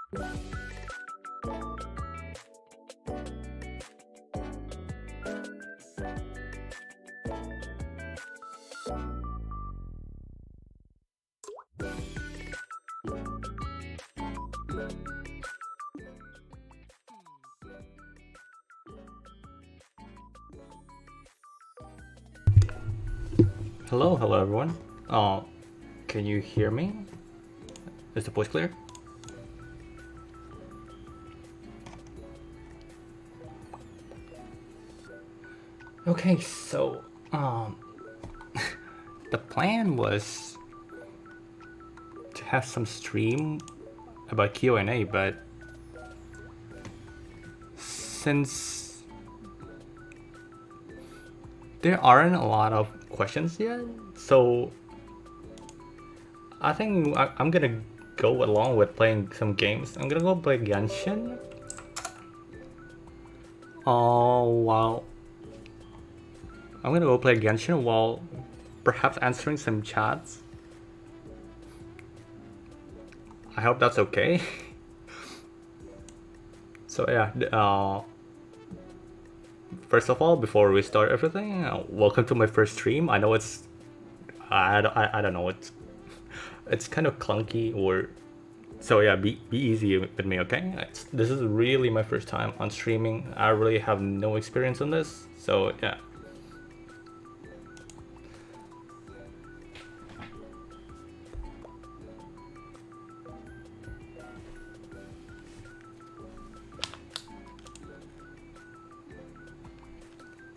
Hello everyone. Can you hear me? Is the voice clear? Okay, so the plan was to have some stream about Q&A, but since there aren't a lot of questions yet, so I think I'm gonna go along with playing some games. I'm gonna go play Genshin. While I'm gonna go play Genshin while perhaps answering some chats. I hope that's okay. So yeah, first of all, before we start everything, welcome to my first stream. I know I don't know, it's kind of clunky, or so yeah, be easy with me, okay? This is really my first time on streaming. I really have no experience on this, so yeah.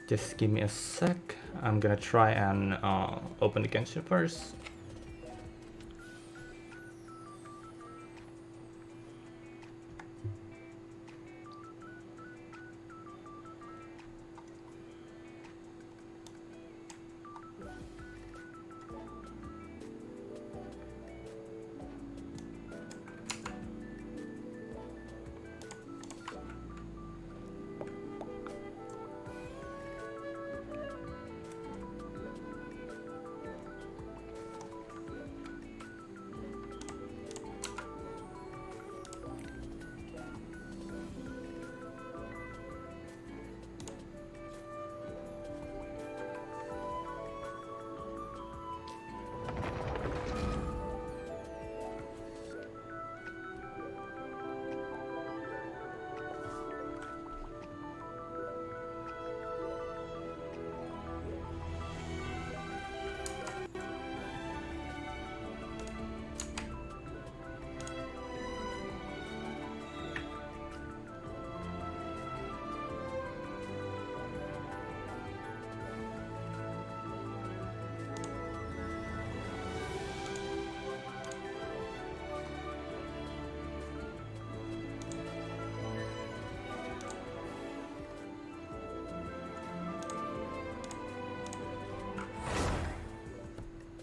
Just give me a sec. I'm gonna try and open the Genshin first.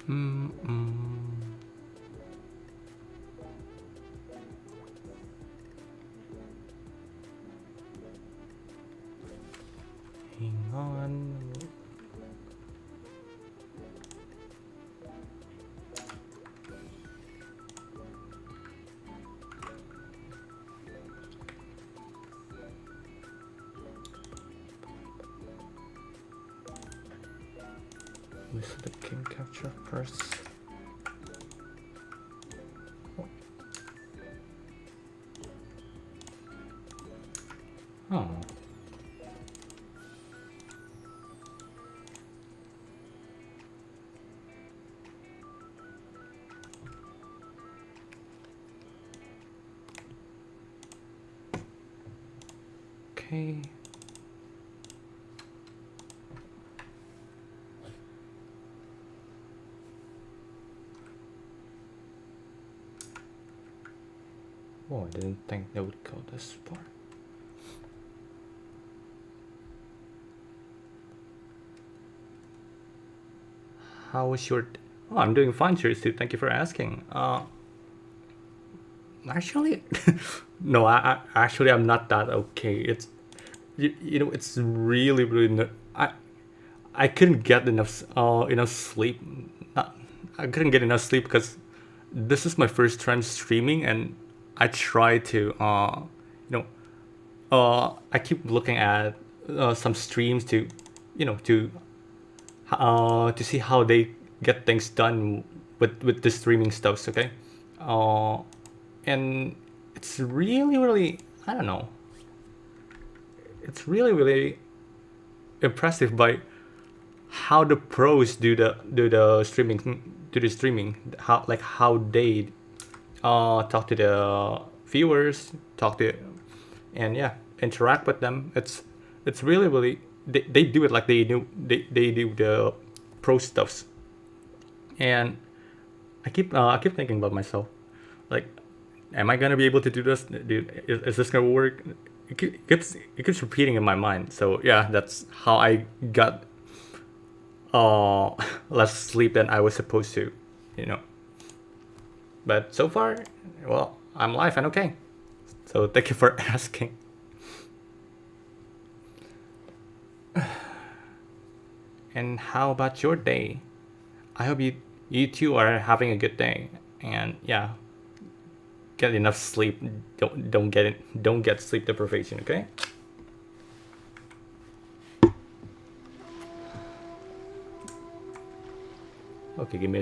Hang on. This is the game capture first. Oh. Okay. Oh, I didn't think they would go this far. How was your... Oh, I'm doing fine, seriously. Thank you for asking. Actually, no, actually I'm not that okay. It's you know, it's really I couldn't get enough sleep. Not, I couldn't get enough sleep because this is my first time streaming, and I try to I keep looking at some streams to to see how they get things done with the streaming stuffs. Okay, and it's really I don't know. It's really impressive by how the pros do the streaming, how they talk to the viewers, talk to and yeah, interact with them. It's really they do it like they do the pro stuffs. And I keep thinking about myself, like, am I gonna be able to do this? Is this gonna work? It keeps repeating in my mind. So yeah, that's how I got less sleep than I was supposed to, you know. But so far, well, I'm alive and okay. So thank you for asking. And how about your day? I hope you two are having a good day. And yeah, get enough sleep. Don't get sleep deprivation, okay? Okay, give me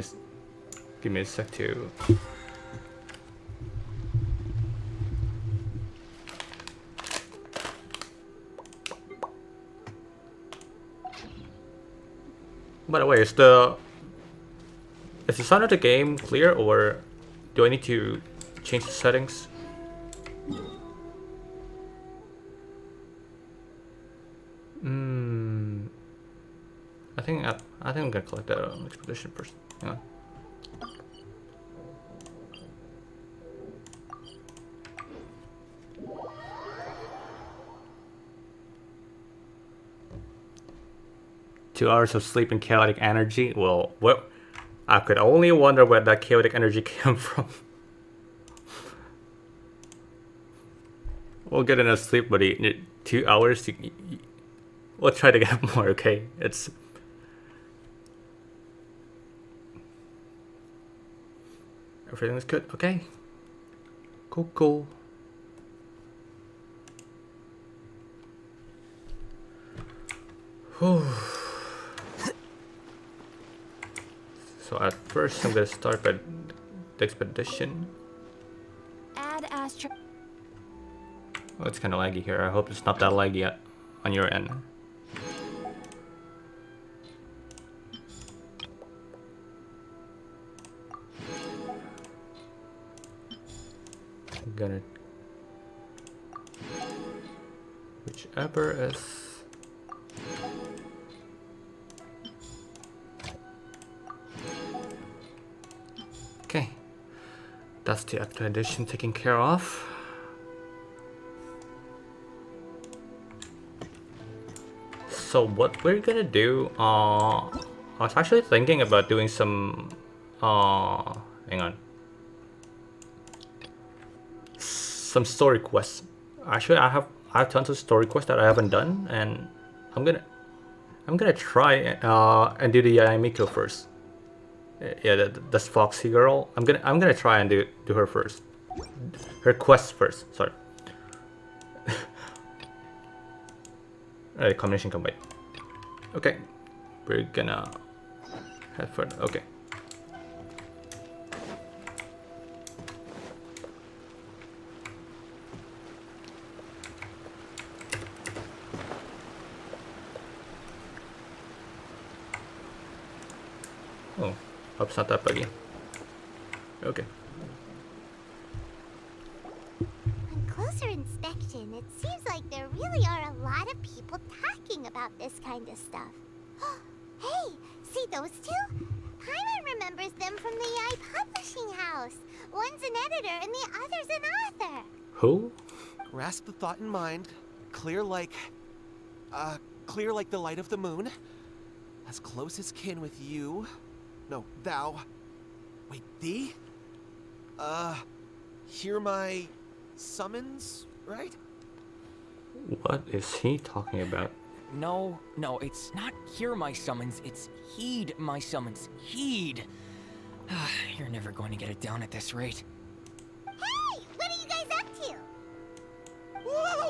a sec to By the way, is the sound of the game clear, or do I need to change the settings? I think I'm gonna collect that expedition first. Hang on. Two hours of sleep and chaotic energy. Well, I could only wonder where that chaotic energy came from. We'll get enough sleep, buddy. 2 hours. We'll try to get more. Okay, it's. Everything's good. Okay. Cool. Whew. So at first I'm gonna start by the expedition. Add astro. Oh, it's kind of laggy here. I hope it's not that laggy on your end. I'm gonna whichever is. Okay, that's the expedition taken care of. So what we're gonna do, I was actually thinking about doing some, hang on, some story quests. Actually, I have tons of story quests that I haven't done, and I'm gonna try and do the Yamiko first. Yeah, that's Foxy Girl. I'm gonna try and do her first. Her quest first. Sorry. Combination combine. Okay, we're gonna head further. Okay. Oh, hope it's not that buggy. Okay. On closer inspection, it seems like there really are a lot of people talking about this kind of stuff. Hey, see those two? Paimon remembers them from the AI publishing house. One's an editor and the other's an author. Who? Grasp the thought in mind. Clear like the light of the moon. As close as kin with you. No, thou. Wait, thee? Hear my summons, right? What is he talking about? No, it's not hear my summons, it's heed my summons. Heed! You're never going to get it down at this rate. Hey, what are you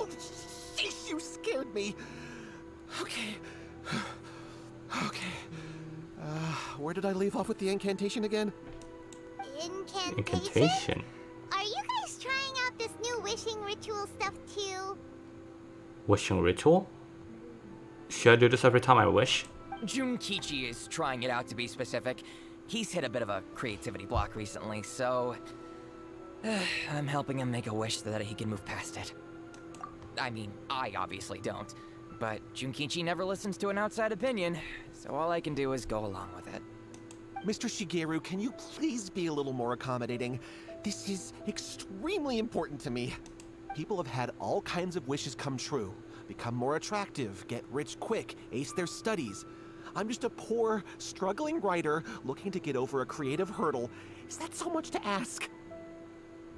Oh, sheesh, you scared me. Okay. Okay. Where did I leave off with the incantation again? Incantation? Incantation. Are you guys trying out this new wishing ritual stuff too? Wishing ritual? Should I do this every time I wish? Junkichi is trying it out, to be specific. He's hit a bit of a creativity block recently, so... I'm helping him make a wish so that he can move past it. I mean, I obviously don't. But Junkichi never listens to an outside opinion, so all I can do is go along with it. Mr. Shigeru, can you please be a little more accommodating? This is extremely important to me. People have had all kinds of wishes come true. Become more attractive, get rich quick, ace their studies. I'm just a poor, struggling writer looking to get over a creative hurdle. Is that so much to ask?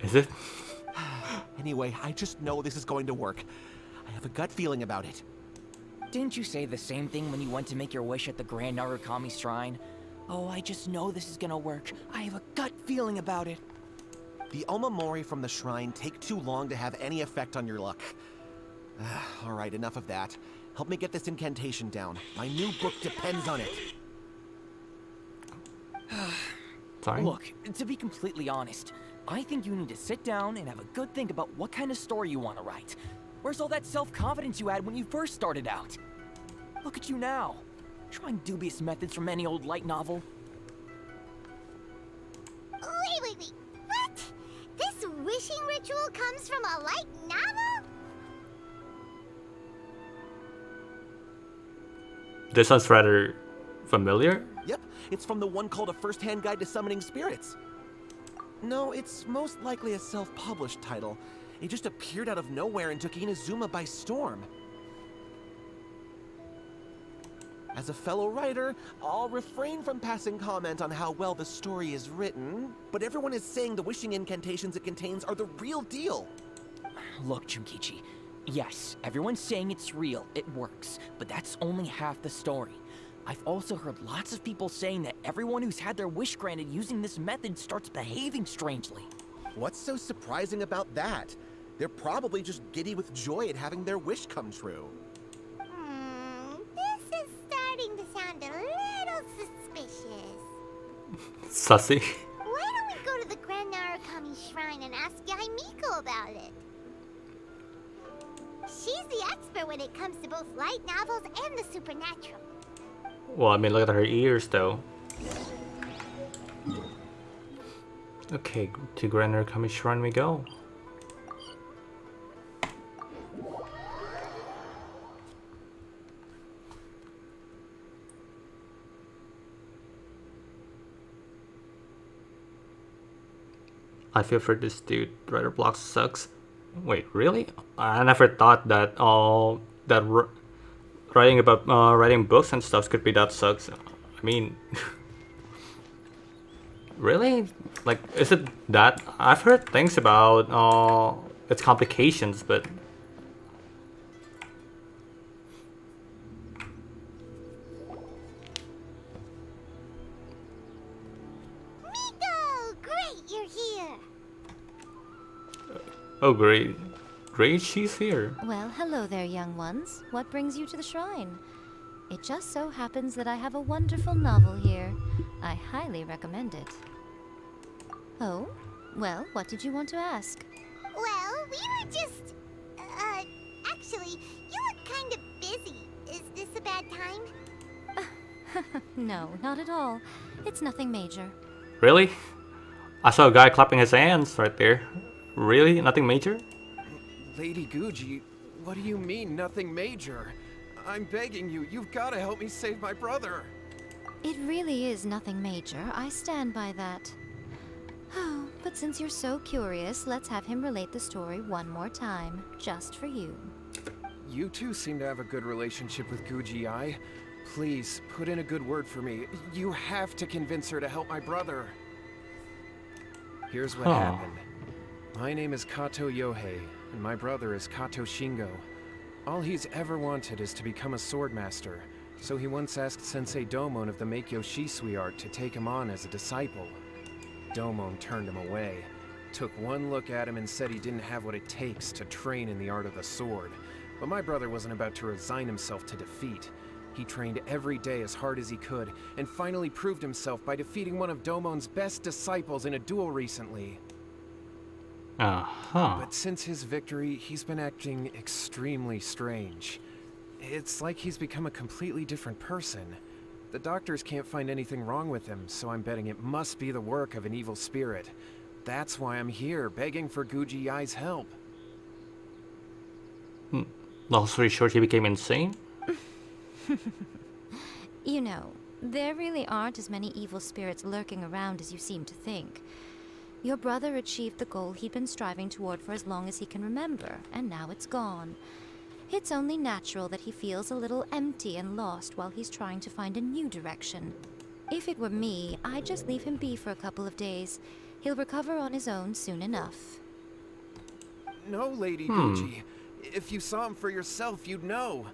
Is it? Anyway, I just know this is going to work. I have a gut feeling about it. Didn't you say the same thing when you went to make your wish at the Grand Narukami Shrine? Oh, I just know this is gonna work. I have a gut feeling about it. The Omamori from the shrine take too long to have any effect on your luck. Alright, enough of that. Help me get this incantation down. My new book depends on it. Sorry? Look, to be completely honest, I think you need to sit down and have a good think about what kind of story you want to write. Where's all that self-confidence you had when you first started out? Look at you now, trying dubious methods from any old light novel. Wait. What? This wishing ritual comes from a light novel? This sounds rather familiar. Yep, it's from the one called A First-Hand Guide to Summoning Spirits. No, it's most likely a self-published title. It just appeared out of nowhere and took Inazuma by storm. As a fellow writer, I'll refrain from passing comment on how well the story is written, but everyone is saying the wishing incantations it contains are the real deal. Look, Junkichi, yes, everyone's saying it's real, it works, but that's only half the story. I've also heard lots of people saying that everyone who's had their wish granted using this method starts behaving strangely. What's so surprising about that? They're probably just giddy with joy at having their wish come true. This is starting to sound a little suspicious. Sussy. Why don't we go to the Grand Narukami Shrine and ask Yaimiko about it? She's the expert when it comes to both light novels and the supernatural. Well, I mean, look at her ears, though. Okay, to Grand Narukami Shrine we go. I feel for this dude. Writer block sucks. Wait, really? I never thought that writing about writing books and stuff could be that sucks. I mean, really? Like, is it that? I've heard things about its complications, but Miko! Great, you're here! oh great, great, she's here. Well, hello there, young ones. What brings you to the shrine? It just so happens that I have a wonderful novel here. I highly recommend it. Oh? Well, what did you want to ask? Well, we were just... actually, you look kind of busy. Is this a bad time? No, not at all. It's nothing major. Really? I saw a guy clapping his hands right there. Really? Nothing major? Lady Guji, what do you mean, nothing major? I'm begging you, you've got to help me save my brother. It really is nothing major. I stand by that. Oh, but since you're so curious, let's have him relate the story one more time, just for you. You two seem to have a good relationship with Guji. Please, put in a good word for me. You have to convince her to help my brother. Here's what happened. My name is Kato Yohei, and my brother is Kato Shingo. All he's ever wanted is to become a swordmaster, so he once asked Sensei Domon of the Meikyo Shisui art to take him on as a disciple. Domon turned him away, took one look at him and said he didn't have what it takes to train in the art of the sword. But my brother wasn't about to resign himself to defeat. He trained every day as hard as he could, and finally proved himself by defeating one of Domon's best disciples in a duel recently. Uh-huh. But since his victory, he's been acting extremely strange. It's like he's become a completely different person. The doctors can't find anything wrong with him, so I'm betting it must be the work of an evil spirit. That's why I'm here, begging for Guji Yai's help. Long story short, he became insane? You know, there really aren't as many evil spirits lurking around as you seem to think. Your brother achieved the goal he'd been striving toward for as long as he can remember, and now it's gone. It's only natural that he feels a little empty and lost while he's trying to find a new direction. If it were me, I'd just leave him be for a couple of days. He'll recover on his own soon enough. No, Lady Guji. If you saw him for yourself, you'd know.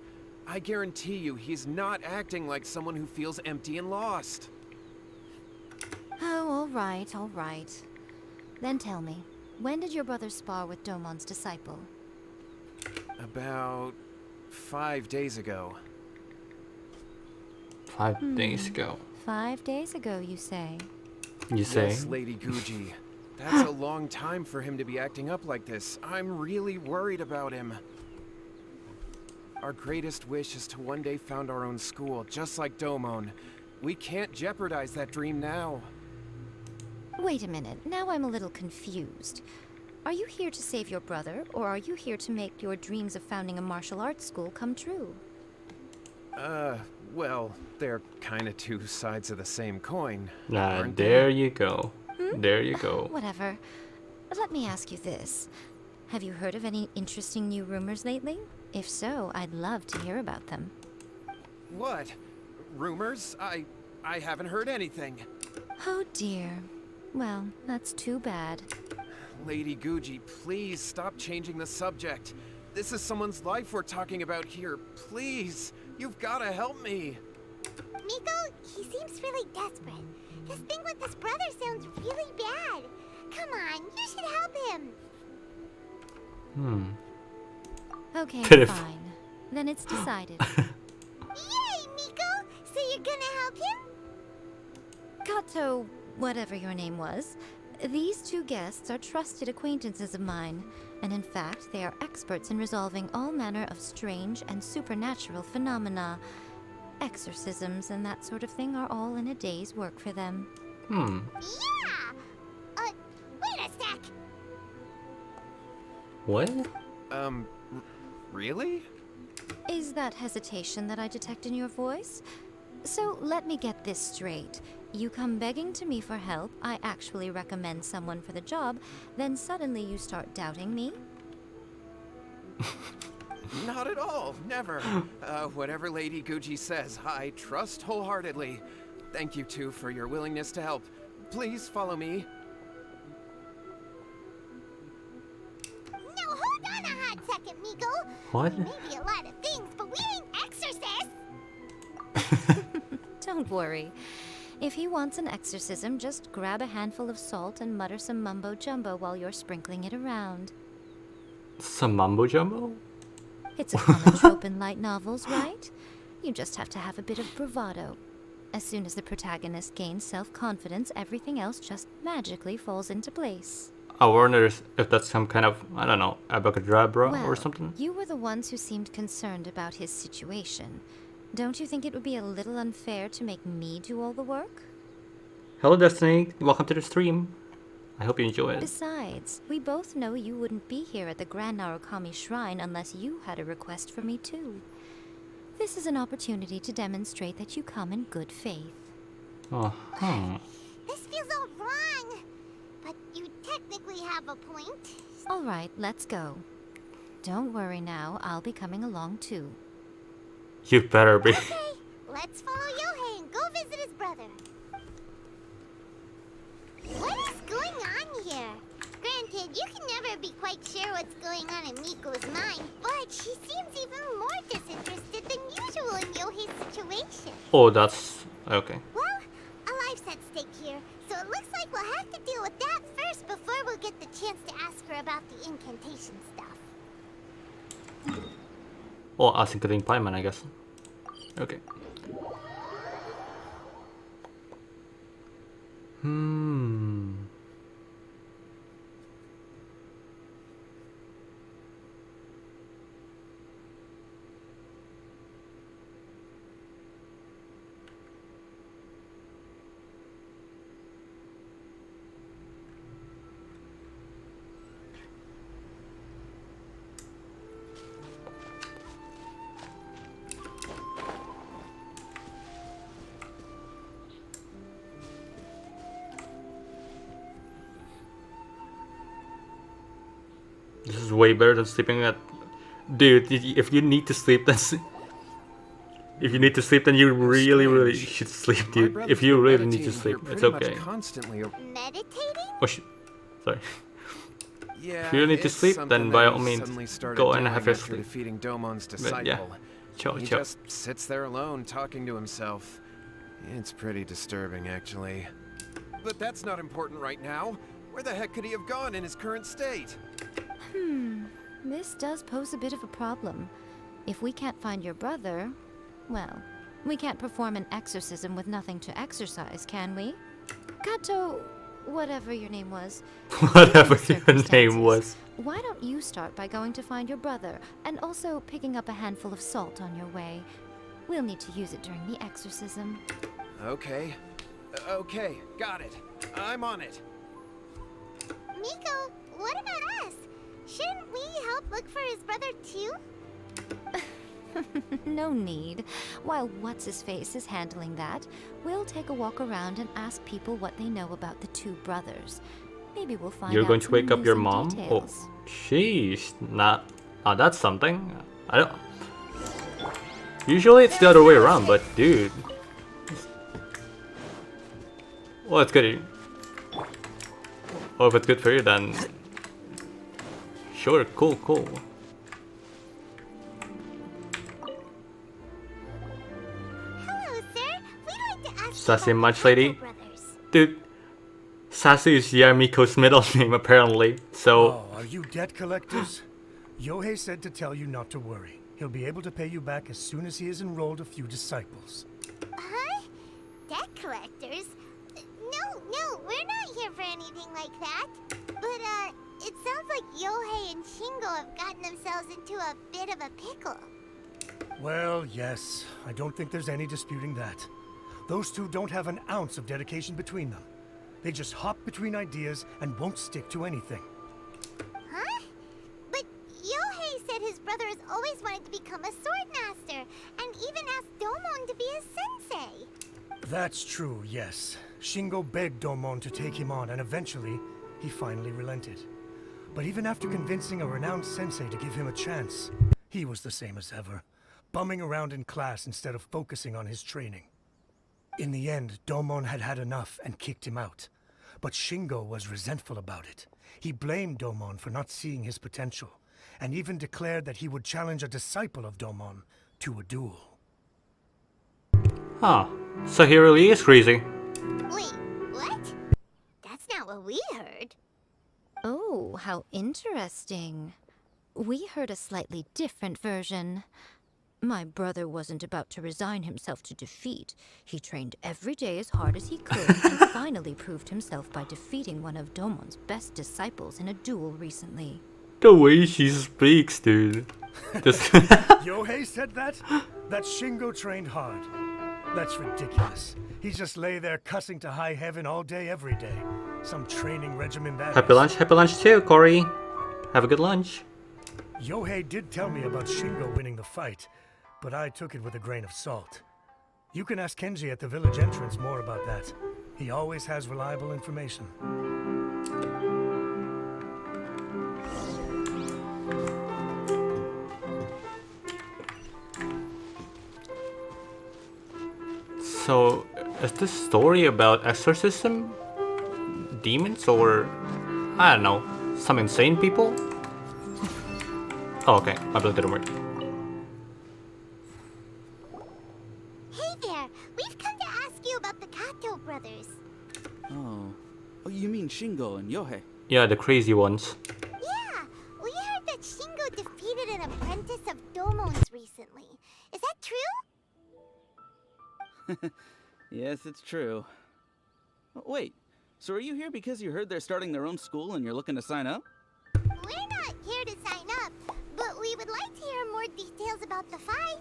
I guarantee you, he's not acting like someone who feels empty and lost. Oh, all right, all right. Then tell me, when did your brother spar with Domon's disciple? About 5 days ago. 5 days ago. 5 days ago, you say? You say? Yes, Lady Guji. That's a long time for him to be acting up like this. I'm really worried about him. Our greatest wish is to one day found our own school, just like Domon. We can't jeopardize that dream now. Wait a minute, now I'm a little confused. Are you here to save your brother, or are you here to make your dreams of founding a martial arts school come true? Well, they're kinda two sides of the same coin, Nah, aren't there they? you go. There you go. Whatever. Let me ask you this. Have you heard of any interesting new rumors lately? If so, I'd love to hear about them. What? Rumors? I haven't heard anything. Oh dear. Well, that's too bad. Lady Guji, please stop changing the subject. This is someone's life we're talking about here. Please, you've gotta help me. Miko, he seems really desperate. His thing with his brother sounds really bad. Come on, you should help him. Okay, Pitiful. fine. Then it's decided. Yay, Miko! So you're gonna help him? Kato, whatever your name was, these two guests are trusted acquaintances of mine, and in fact, they are experts in resolving all manner of strange and supernatural phenomena. Exorcisms and that sort of thing are all in a day's work for them. Yeah! Wait a sec! What? Really? Is that hesitation that I detect in your voice? So let me get this straight. You come begging to me for help, I actually recommend someone for the job, then suddenly you start doubting me? Not at all, never. Whatever Lady Guji says, I trust wholeheartedly. Thank you two for your willingness to help. Please follow me. No, hold on a hot second, Miko. What? We may be a lot of things, but we ain't exorcists. Don't worry. If he wants an exorcism, just grab a handful of salt and mutter some mumbo-jumbo while you're sprinkling it around. Some mumbo jumbo? It's a common trope in light novels, right? You just have to have a bit of bravado. As soon as the protagonist gains self-confidence, everything else just magically falls into place. I wonder if that's some kind of, I don't know, abracadabra Well, or something. you were the ones who seemed concerned about his situation. Don't you think it would be a little unfair to make me do all the work? Hello, Destiny. Welcome to the stream. I hope you enjoy it. Besides, we both know you wouldn't be here at the Grand Narukami Shrine unless you had a request for me too. This is an opportunity to demonstrate that you come in good faith. Uh-huh. This feels all wrong. But you technically have a point. All right, let's go. Don't worry now, I'll be coming along too. You better be. Okay, let's follow Yohei and go visit his brother. What is going on here? Granted, you can never be quite sure what's going on in Miko's mind, but she seems even more disinterested than usual in Yohei's situation. Oh, that's... okay. Well, a life's at stake here, so it looks like we'll have to deal with that first before we'll get the Oh, asynchronic payment, I guess. Okay. This is way better than sleeping at. Dude, if you need to sleep, then if you need to sleep, then you really should sleep, My dude. brother's If you been really need to meditating sleep, here it's pretty much okay. Constantly. Meditating? Oh shit. Sorry. Yeah, If you need to it's sleep, something then that by he all means, suddenly started go and doing have your after sleep. defeating Domon's disciple. But yeah, chill, He chill. just sits there alone, talking to himself. It's pretty disturbing, actually. But that's not important right now. Where the heck could he have gone in his current state? This does pose a bit of a problem. If we can't find your brother, well, we can't perform an exorcism with nothing to exorcise, can we? Kato, whatever your name was. Whatever given your the name circumstances, was. Why don't you start by going to find your brother, and also picking up a handful of salt on your way? We'll need to use it during the exorcism. Okay. Okay, got it. I'm on it. Miko, what about us? Shouldn't we help look for his brother too? No need. While What's-His-Face is handling that, we'll take a walk around and ask people what they know about the two brothers. Maybe we'll find You're out going to some wake up your amusing mom? details. Oh, sheesh. Not. That's something. I don't. Usually it's the other way around, but dude. Well, it's good. Oh, if it's good for you, then. Sure, cool. Hello, sir. We'd like to ask Sassy you about Munch the Lady? Kato brothers. Dude. Sasu is Yamiko's middle name, apparently. So. Oh, are you debt collectors? Yohei said to tell you not to worry. He'll be able to pay you back as soon as he has enrolled a few disciples. Huh? Debt collectors? No, we're not here for anything like that. But, it sounds like Yohei and Shingo have gotten themselves into a bit of a pickle. Well, yes. I don't think there's any disputing that. Those two don't have an ounce of dedication between them. They just hop between ideas and won't stick to anything. Huh? But Yohei said his brother has always wanted to become a sword master, and even asked Domon to be his sensei. That's true, yes. Shingo begged Domon to take him on, and eventually, he finally relented. But even after convincing a renowned sensei to give him a chance, he was the same as ever, bumming around in class instead of focusing on his training. In the end, Domon had had enough and kicked him out. But Shingo was resentful about it. He blamed Domon for not seeing his potential, and even declared that he would challenge a disciple of Domon to a duel. Huh. So he really is crazy. Wait, what? That's not what we heard. Oh, how interesting. We heard a slightly different version. My brother wasn't about to resign himself to defeat. He trained every day as hard as he could and finally proved himself by defeating one of Domon's best disciples in a duel recently. The way she speaks, dude. This. Yohei said that? That Shingo trained hard. That's ridiculous. He just lay there cussing to high heaven all day, every day. Some training regimen that Happy is. lunch too, Corey. Have a good lunch. Yohei did tell me about Shingo winning the fight, but I took it with a grain of salt. You can ask Kenji at the village entrance more about that. He always has reliable information. So, is this story about exorcism? Demons or... I don't know, some insane people? Oh, okay, my blood didn't work. Hey there, we've come to ask you about the Kato brothers. Oh, you mean Shingo and Yohei? Yeah, the crazy ones. Yeah, we heard that Shingo defeated an apprentice of Domon's recently. recently. Is that true? Yes, it's true. Oh, wait, so are you here because you heard they're starting their own school and you're looking to sign up? We're not here to sign up, but we would like to hear more details about the fight.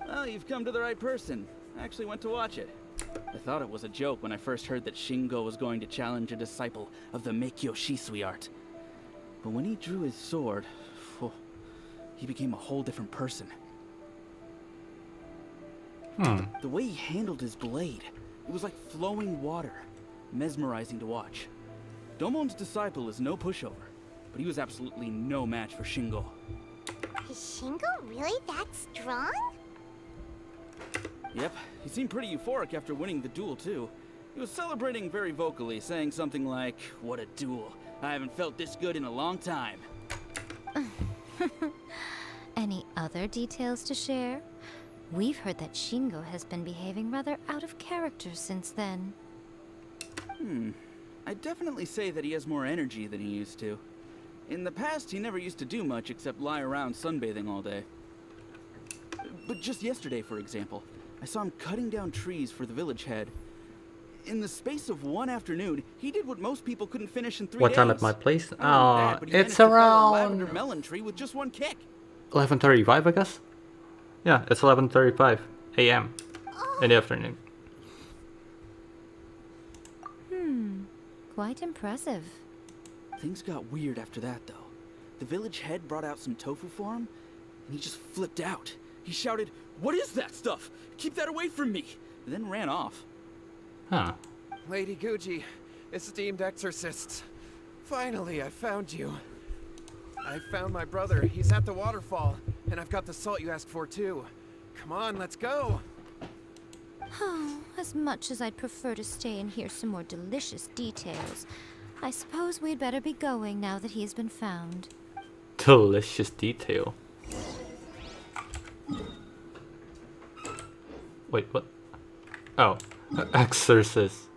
Well, you've come to the right person. I actually went to watch it. I thought it was a joke when I first heard that Shingo was going to challenge a disciple of the Meikyo Shisui art. But when he drew his sword, he became a whole different person. The way he handled his blade, it was like flowing water, mesmerizing to watch. Domon's disciple is no pushover, but he was absolutely no match for Shingo. Is Shingo really that strong? Yep, he seemed pretty euphoric after winning the duel too. He was celebrating very vocally, saying something like, "What a duel. I haven't felt this good in a long time." Any other details to share? We've heard that Shingo has been behaving rather out of character since then. I'd definitely say that he has more energy than he used to. In the past, he never used to do much except lie around sunbathing all day. But just yesterday, for example, I saw him cutting down trees for the village head. In the space of one afternoon, he did what most people couldn't finish in 3 days. What time at my place? Not only that, but he managed It's to fell a around lavender melon tree with just one kick. 11:35, I guess. Yeah, it's 11:35 a.m. in the afternoon. Quite impressive. Things got weird after that, though. The village head brought out some tofu for him, and he just flipped out. He shouted, "What is that stuff? Keep that away from me!" and then ran off. Huh. Lady Guji, esteemed exorcists. Finally, I found you. I found my brother. He's at the waterfall, and I've got the salt you asked for, too. Come on, let's go. Oh, as much as I'd prefer to stay and hear some more delicious details, I suppose we'd better be going now that he's been found. Delicious detail. Wait, what? Oh, exorcist.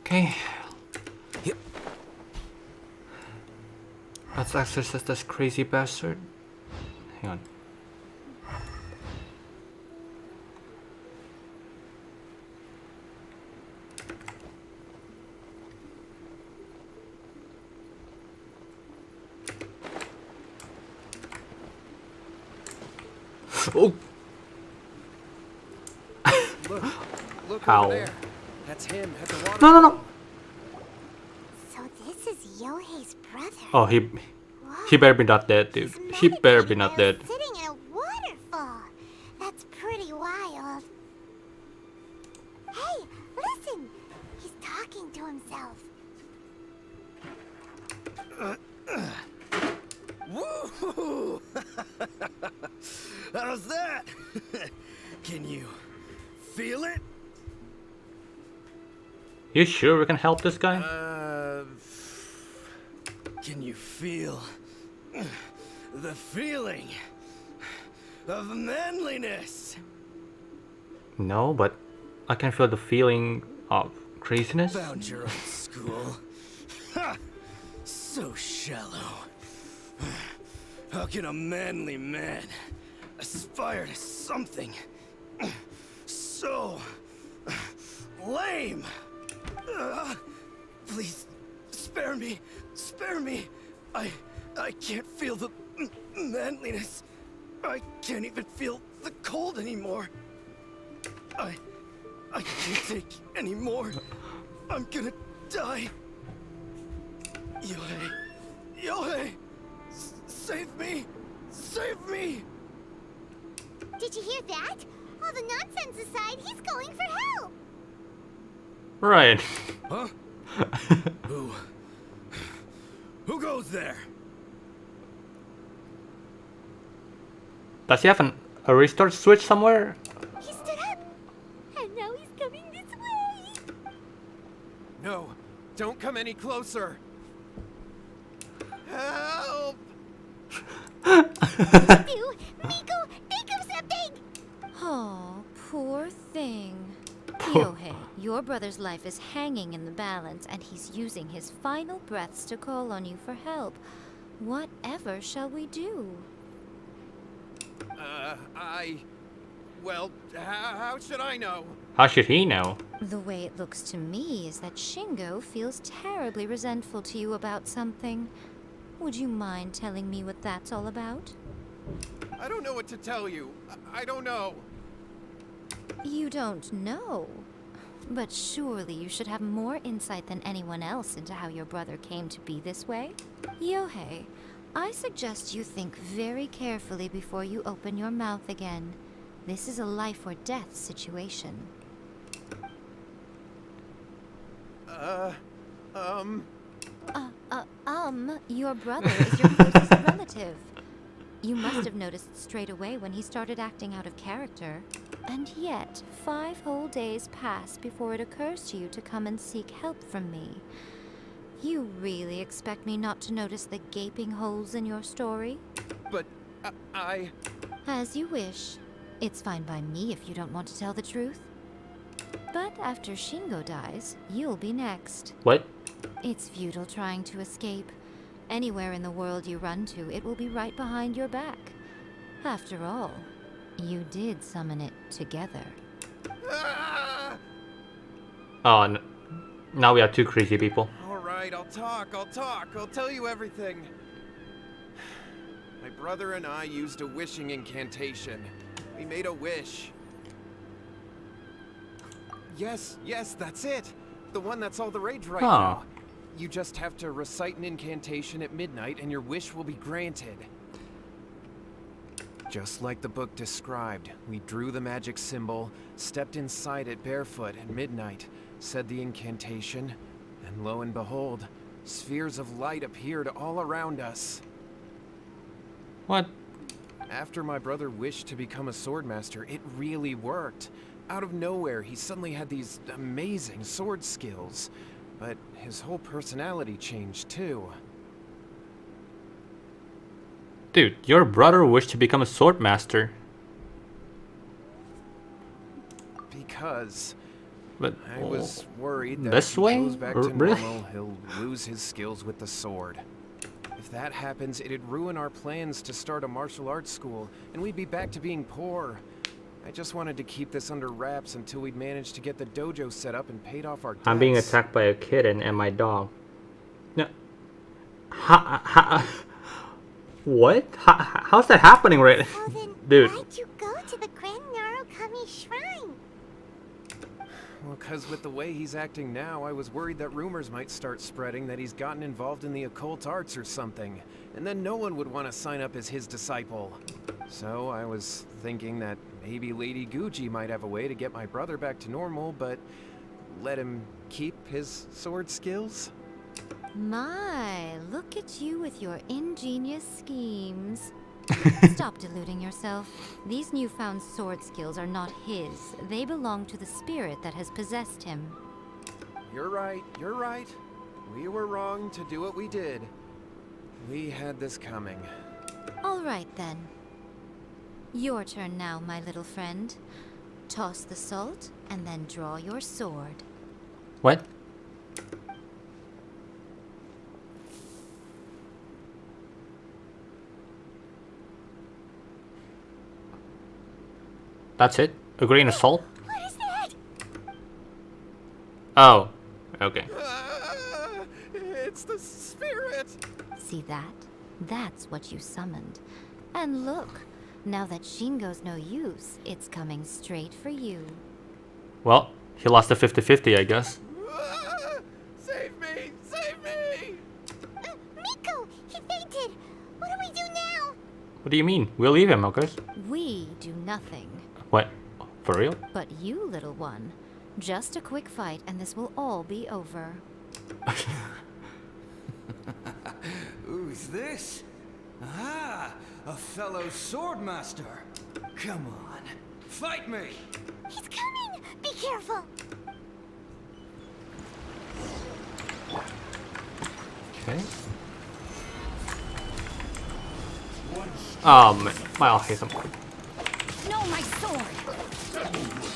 Okay. Yep. Let's exorcise this crazy bastard. Hang on. Oh! Look Ow. over there. That's him at the waterfall. No, no, no! So this is Yohei's brother. Oh, he better be not dead, dude. He better be not dead. Sitting in a waterfall. That's pretty wild. Hey, listen. He's talking to himself. Woo! How's that? Can you feel it? You sure we can help this guy? Can you feel the feeling of manliness? No, but I can feel the feeling of craziness. Found your own school. Ha! So shallow. How can a manly man aspire to something so lame? Please, spare me. Spare me. I can't feel the manliness. I can't even feel the cold anymore. I can't take any more. I'm gonna die. Yohei. Yohei! Save me! Save me! Did you hear that? All the nonsense aside, he's going for help. Right. Huh? Who goes there? Does he have a restart switch somewhere? He stood up, and now he's coming this way. No, don't come any closer. Help! You, Miko, think of something! Oh, poor thing. Yohei, your brother's life is hanging in the balance, and he's using his final breaths to call on you for help. Whatever shall we do? Well, how should I know? How should he know? The way it looks to me is that Shingo feels terribly resentful to you about something. Would you mind telling me what that's all about? I don't know what to tell you. I don't know. You don't know. But surely you should have more insight than anyone else into how your brother came to be this way. Yohei, I suggest you think very carefully before you open your mouth again. This is a life or death situation. Your brother is your closest relative. You must have noticed straight away when he started acting out of character. And yet, 5 whole days pass before it occurs to you to come and seek help from me. You really expect me not to notice the gaping holes in your story? But I... As you wish. It's fine by me if you don't want to tell the truth. But after Shingo dies, you'll be next. What? It's futile trying to escape. Anywhere in the world you run to, it will be right behind your back. After all, you did summon it together. Ah! Oh, now we have 2 crazy people. All right, I'll talk. I'll tell you everything. My brother and I used a wishing incantation. We made a wish. Yes, that's it. The one that's all the rage right now. You just have to recite an incantation at midnight and your wish will be granted. Just like the book described, we drew the magic symbol, stepped inside it barefoot at midnight, said the incantation, and lo and behold, spheres of light appeared all around us. What? After my brother wished to become a swordmaster, it really worked. Out of nowhere, he suddenly had these amazing sword skills. But his whole personality changed too. Dude, your brother wished to become a sword master. Because But I was worried that this if he way? goes back to Really? normal, he'll lose his skills with the sword. If that happens, it'd ruin our plans to start a martial arts school, and we'd be back to being poor. I just wanted to keep this under wraps until we'd managed to get the dojo set up and paid off our debts. I'm being attacked by a kitten and my dog. No. What? How's that happening right Well then, Dude. why'd you go to the Grand Narukami Shrine? Well, because with the way he's acting now, I was worried that rumors might start spreading that he's gotten involved in the occult arts or something, and then no one would want to sign up as his disciple. So I was thinking that maybe Lady Guji might have a way to get my brother back to normal, but let him keep his sword skills? My, look at you with your ingenious schemes. Stop deluding yourself. These newfound sword skills are not his. They belong to the spirit that has possessed him. You're right. We were wrong to do what we did. We had this coming. All right, then. Your turn now, my little friend. Toss the salt, and then draw your sword. What? That's it? A grain of salt? What is that? Oh. Okay. It's the spirit! See that? That's what you summoned. And look, now that Shingo's no use, it's coming straight for you. Well, he lost the 50-50, I guess. Save me! Save me! Miko, he fainted. What do we do now? What do you mean? We'll leave him, okay? We do nothing. What? For real? But you, little one, just a quick fight and this will all be over. Who's this? Ah, a fellow swordmaster. Come on, fight me! He's coming. Be careful. Okay. I'll hate some. No, my sword!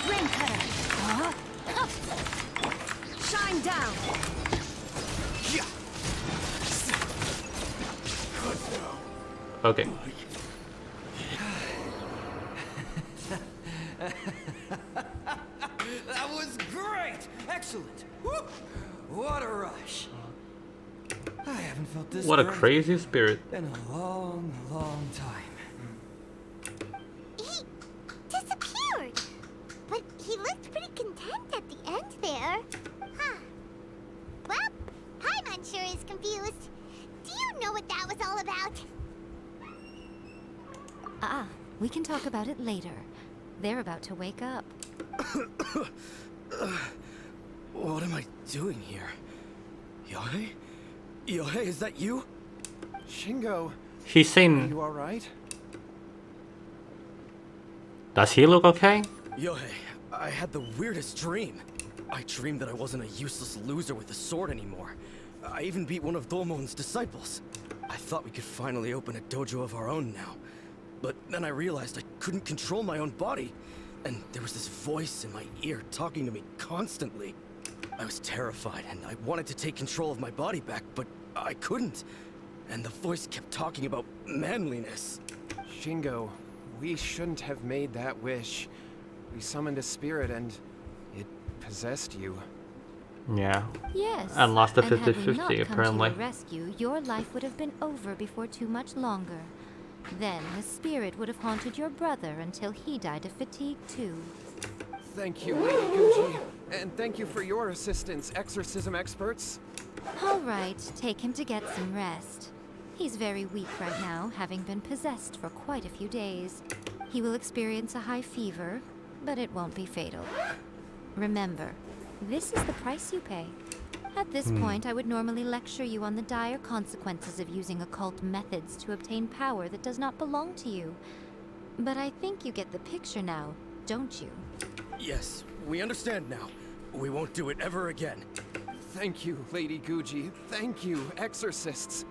Rain cutter! Huh? Shine down! Okay. That was great! Excellent! Woo! What a rush! I haven't felt this What a great crazy spirit. in a long, long time. He disappeared. But he looked pretty content at the end there. Huh. Well, Paimon sure is confused. Do you know what that was all about? We can talk about it later. They're about to wake up. What am I doing here? Yohei? Yohei, is that you? Shingo, He's are saying, you alright? does he look okay? Yohei, I had the weirdest dream. I dreamed that I wasn't a useless loser with a sword anymore. I even beat one of Domon's disciples. I thought we could finally open a dojo of our own now. But then I realized I couldn't control my own body. And there was this voice in my ear talking to me constantly. I was terrified and I wanted to take control of my body back, but I couldn't. And the voice kept talking about manliness. Shingo, we shouldn't have made that wish. We summoned a spirit and it possessed you. Yeah. Yes. And lost the and had we 50-50 not come apparently. to your rescue, your life would have been over before too much longer. Then the spirit would have haunted your brother until he died of fatigue too. Thank you, Lady Gucci. And thank you for your assistance, exorcism experts. All right, take him to get some rest. He's very weak right now, having been possessed for quite a few days. He will experience a high fever, but it won't be fatal. Remember, this is the price you pay. At this point, I would normally lecture you on the dire consequences of using occult methods to obtain power that does not belong to you. But I think you get the picture now, don't you? Yes, we understand now. We won't do it ever again. Thank you, Lady Gucci. Thank you, exorcists.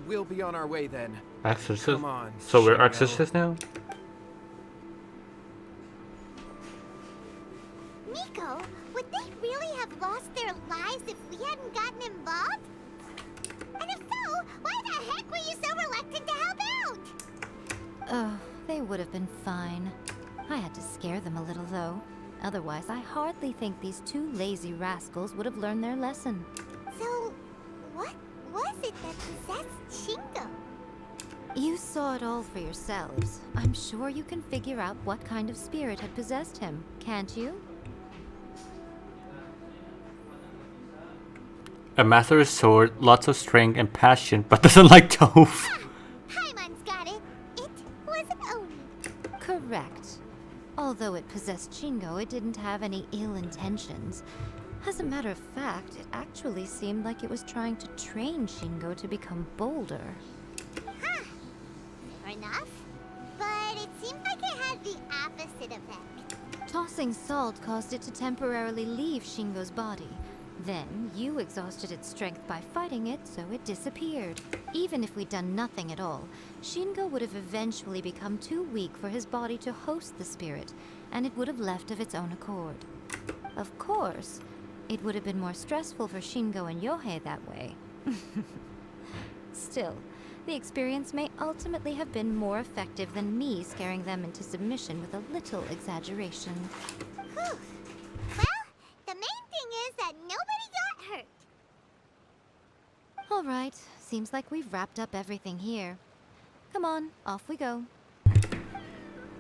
We'll be on our way then. Exorcist? Come on, So we're Shingo. exorcists now? Nico, would they really have lost their lives if we hadn't gotten involved? And if so, why the heck were you so reluctant to help out? Oh, they would have been fine. I had to scare them a little, though. Otherwise, I hardly think these two lazy rascals would have learned their lesson. So, what was it that possessed Shingo? You saw it all for yourselves. I'm sure you can figure out what kind of spirit had possessed him, can't you? A master of sword, lots of strength and passion, but doesn't like tofu. Paimon's got it. It wasn't Oni. Correct. Although it possessed Shingo, it didn't have any ill intentions. As a matter of fact, it actually seemed like it was trying to train Shingo to become bolder. Huh. Fair enough. But it seemed like it had the opposite effect. Tossing salt caused it to temporarily leave Shingo's body. Then, you exhausted its strength by fighting it, so it disappeared. Even if we'd done nothing at all, Shingo would have eventually become too weak for his body to host the spirit, and it would have left of its own accord. Of course, it would have been more stressful for Shingo and Yohei that way. Still, the experience may ultimately have been more effective than me scaring them into submission with a little exaggeration. Whew. Well, the main thing is that nobody got hurt. All right, seems like we've wrapped up everything here. Come on, off we go.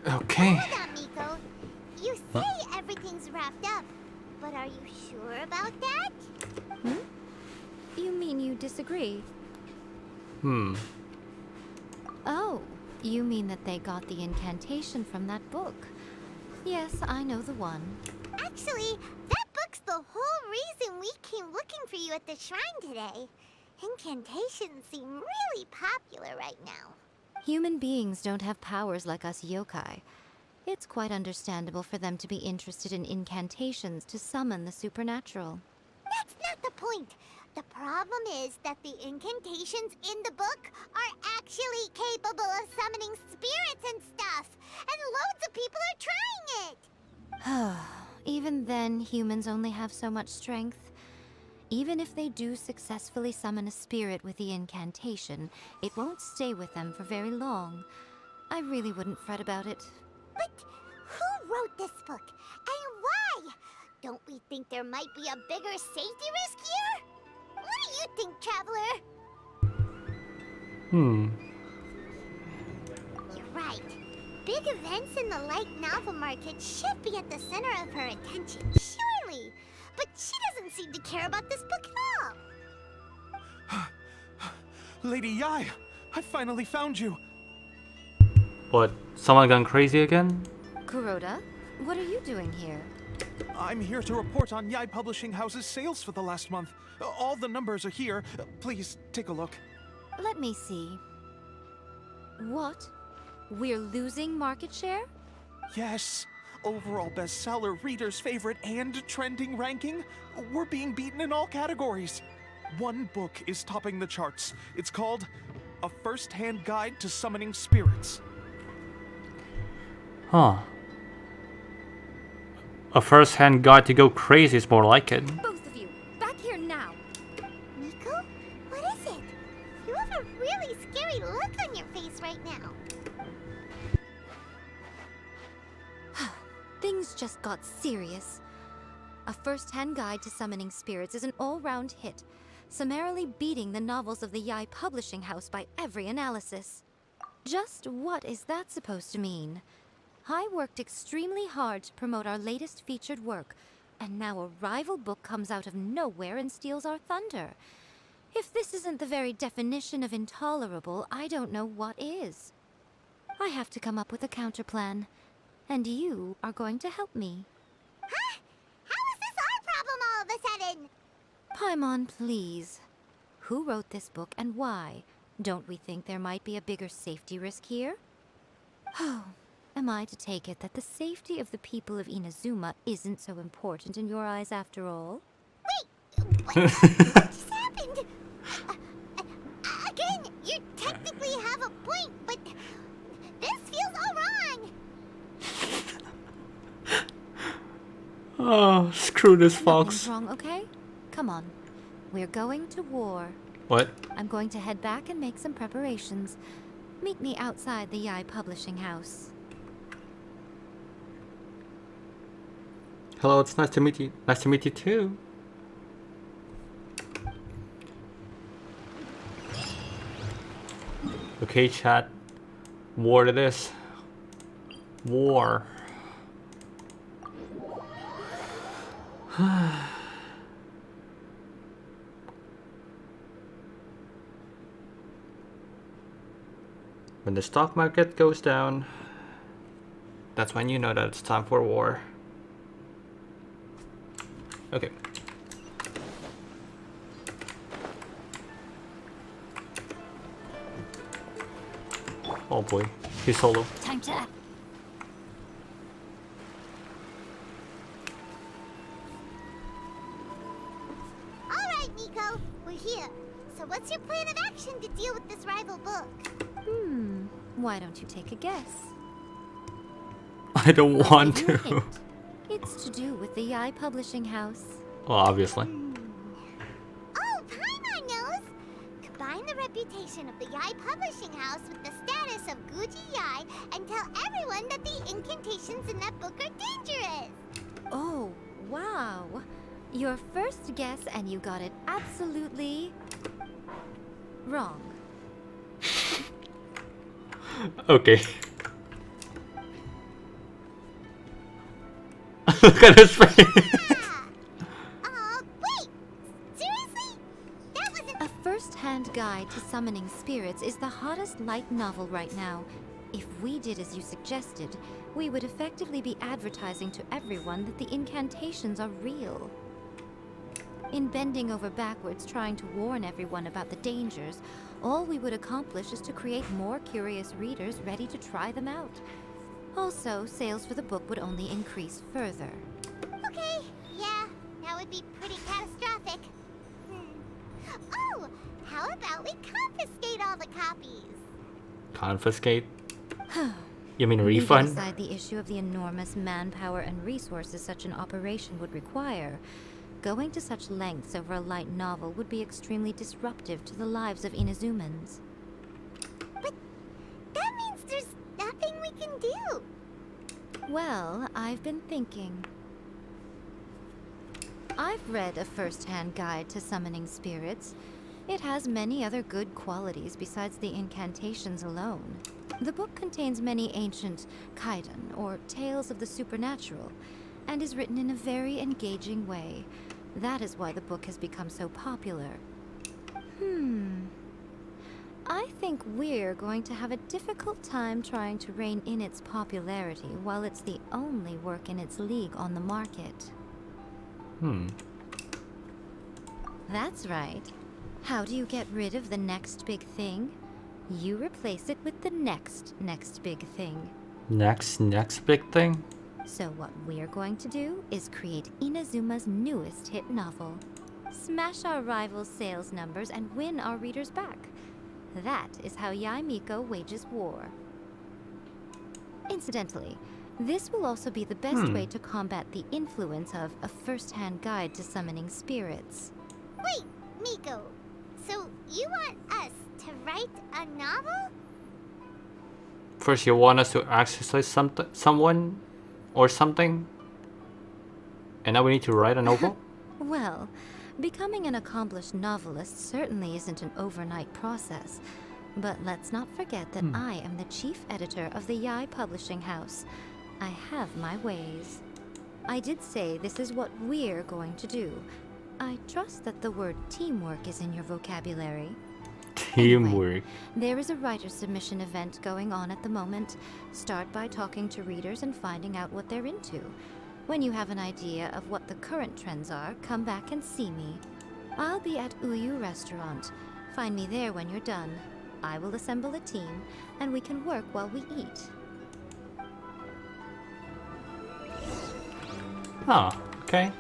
Okay. Hold on, Miko. You say everything's wrapped up, but are you sure about that? You mean you disagree? Oh, you mean that they got the incantation from that book? Yes, I know the one. Actually, that book's the whole reason we came looking for you at the shrine today. Incantations seem really popular right now. Human beings don't have powers like us yokai. It's quite understandable for them to be interested in incantations to summon the supernatural. That's not the point. The problem is that the incantations in the book are actually capable of summoning spirits and stuff, and loads of people are trying it. Even then, humans only have so much strength. Even if they do successfully summon a spirit with the incantation, it won't stay with them for very long. I really wouldn't fret about it. But who wrote this book, and why? Don't we think there might be a bigger safety risk here? What do you think, Traveler? You're right. Big events in the light novel market should be at the center of her attention, surely. But she doesn't seem to care about this book at all. Lady Yai, I finally found you. What? Someone gone crazy again? Kuroda, what are you doing here? I'm here to report on Yai Publishing House's sales for the last month. All the numbers are here. Please take a look. Let me see. What? We're losing market share? Yes. Overall bestseller, readers' favorite, and trending ranking. We're being beaten in all categories. One book is topping the charts. It's called A First-Hand Guide to Summoning Spirits. Huh. A first-hand guide to go crazy is more like it. Both of you, back here now! Nico? What is it? You have a really scary look on your face right now. Things just got serious. A First-Hand Guide to Summoning Spirits is an all-round hit, summarily beating the novels of the Yai Publishing House by every analysis. Just what is that supposed to mean? I worked extremely hard to promote our latest featured work, and now a rival book comes out of nowhere and steals our thunder. If this isn't the very definition of intolerable, I don't know what is. I have to come up with a counterplan. And you are going to help me. Huh? How is this our problem all of a sudden? Paimon, please. Who wrote this book and why? Don't we think there might be a bigger safety risk here? Oh, am I to take it that the safety of the people of Inazuma isn't so important in your eyes after all? Wait, what just happened? Again, you technically have a point, but this feels all wrong. Oh, screw this Nothing's fox. wrong, okay? Come on. We're going to war. What? I'm going to head back and make some preparations. Meet me outside the Yai Publishing House. Hello, it's nice to meet you. Nice to meet you too. Okay, chat. War to this. War. When the stock market goes down, that's when you know that it's time for war. Okay. Oh boy, he's solo. Time to act. All right, Nico, we're here. So what's your plan of action to deal with this rival book? Why don't you take a guess? I don't I'll want give you a to. hint. It's to do with the Yai Publishing House. Well, obviously. Oh, Paimon knows! Combine the reputation of the Yai Publishing House with the status of Guji Yai and tell everyone that the incantations in that book are dangerous! Oh, wow. Your first guess and you got it absolutely wrong. Okay. Look at his face. Wait! Seriously? That wasn't... A first-hand guide to summoning spirits is the hottest light novel right now. If we did as you suggested, we would effectively be advertising to everyone that the incantations are real. In bending over backwards trying to warn everyone about the dangers, all we would accomplish is to create more curious readers ready to try them out. Also, sales for the book would only increase further. Okay, yeah, that would be pretty catastrophic. Oh, how about we confiscate all the copies? Confiscate? You mean Leaving refund? aside the issue of the enormous manpower and resources such an operation would require, going to such lengths over a light novel would be extremely disruptive to the lives of Inazumans. But that means there's nothing we can do. Well, I've been thinking. I've read a first-hand guide to summoning spirits. It has many other good qualities besides the incantations alone. The book contains many ancient kaidan, or tales of the supernatural, and is written in a very engaging way. That is why the book has become so popular. I think we're going to have a difficult time trying to rein in its popularity while it's the only work in its league on the market. That's right. How do you get rid of the next big thing? You replace it with the next big thing. Next big thing? So what we're going to do is create Inazuma's newest hit novel. Smash our rivals' sales numbers and win our readers back. That is how Yaimiko wages war. Incidentally, this will also be the best way to combat the influence of a first-hand guide to summoning spirits. Wait, Miko. So you want us to write a novel? First, you want us to exercise someone or something? And now we need to write a novel? Well, becoming an accomplished novelist certainly isn't an overnight process. But let's not forget that I am the chief editor of the Yai Publishing House. I have my ways. I did say this is what we're going to do. I trust that the word teamwork is in your vocabulary. Teamwork. Anyway, there is a writer submission event going on at the moment. Start by talking to readers and finding out what they're into. When you have an idea of what the current trends are, come back and see me. I'll be at Uyu Restaurant. Find me there when you're done. I will assemble a team, and we can work while we eat. Oh, okay.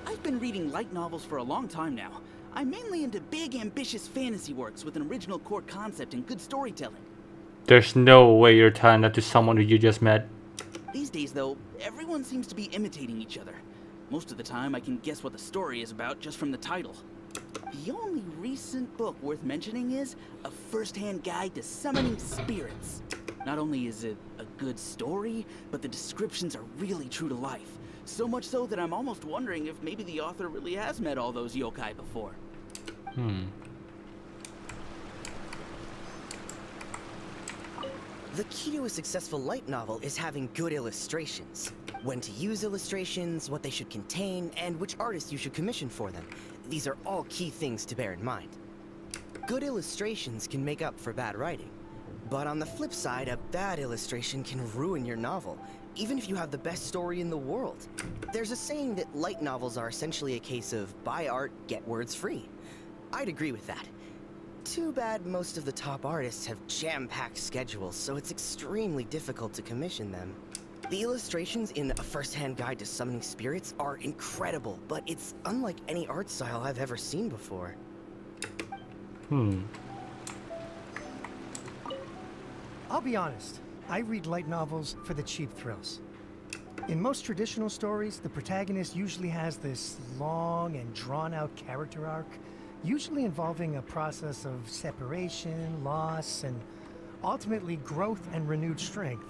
I've been reading light novels for a long time now. I'm mainly into big, ambitious fantasy works with an original core concept and good storytelling. There's no way you're telling that to someone who you just met. These days, though, everyone seems to be imitating each other. Most of the time, I can guess what the story is about just from the title. The only recent book worth mentioning is A First-Hand Guide to Summoning Spirits. Not only is it a good story, but the descriptions are really true to life. So much so that I'm almost wondering if maybe the author really has met all those yokai before. The key to a successful light novel is having good illustrations. When to use illustrations, what they should contain, and which artists you should commission for them. These are all key things to bear in mind. Good illustrations can make up for bad writing. But on the flip side, a bad illustration can ruin your novel, even if you have the best story in the world. There's a saying that light novels are essentially a case of buy art, get words free. I'd agree with that. Too bad most of the top artists have jam-packed schedules, so it's extremely difficult to commission them. The illustrations in A First-Hand Guide to Summoning Spirits are incredible, but it's unlike any art style I've ever seen before. I'll be honest, I read light novels for the cheap thrills. In most traditional stories, the protagonist usually has this long and drawn-out character arc, usually involving a process of separation, loss, and ultimately growth and renewed strength.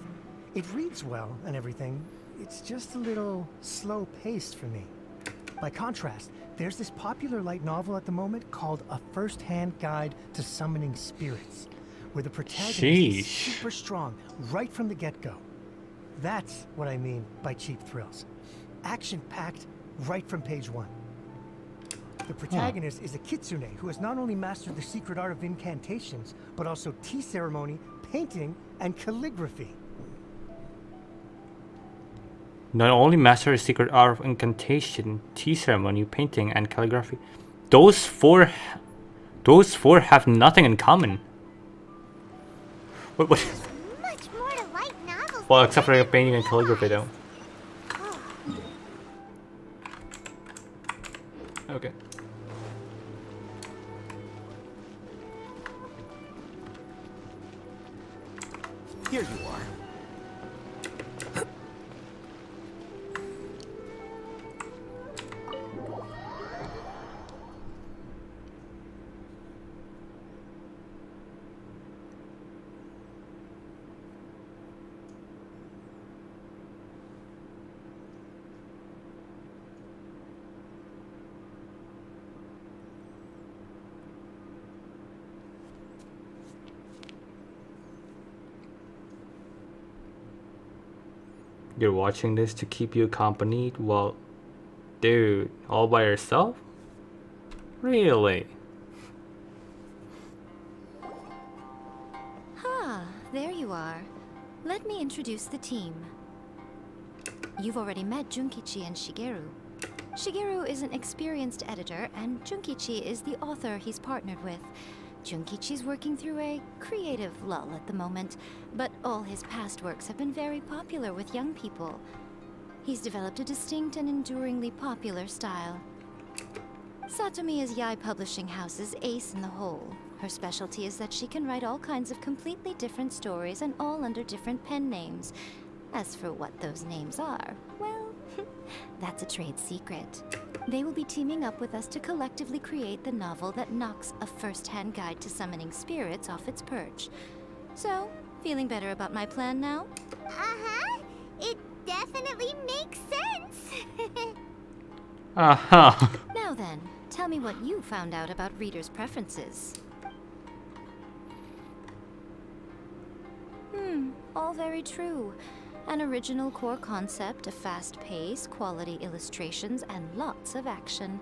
It reads well and everything, it's just a little slow-paced for me. By contrast, there's this popular light novel at the moment called A First-Hand Guide to Summoning Spirits, where the protagonist is super strong right from the get-go. That's what I mean by cheap thrills. Action-packed right from page one. The protagonist is a kitsune who has not only mastered the secret art of incantations, but also tea ceremony, painting, and calligraphy. Not only master the secret art of incantation, tea ceremony, painting, and calligraphy. Those four have nothing in common. What? Much more to light novels. Well, than except for I the painting and calligraphy, though. Okay. Here you are. You're watching this to keep you accompanied while... Dude, all by yourself? Really? Ah, there you are. Let me introduce the team. You've already met Junkichi and Shigeru. Shigeru is an experienced editor, and Junkichi is the author he's partnered with. Junkichi's working through a creative lull at the moment, but all his past works have been very popular with young people. He's developed a distinct and enduringly popular style. Satomi is Yai Publishing House's ace in the hole. Her specialty is that she can write all kinds of completely different stories and all under different pen names. As for what those names are, well, that's a trade secret. They will be teaming up with us to collectively create the novel that knocks a first-hand guide to summoning spirits off its perch. So, feeling better about my plan now? Uh-huh. It definitely makes sense. Uh-huh. Now then, tell me what you found out about readers' preferences. All very true. An original core concept, a fast pace, quality illustrations, and lots of action.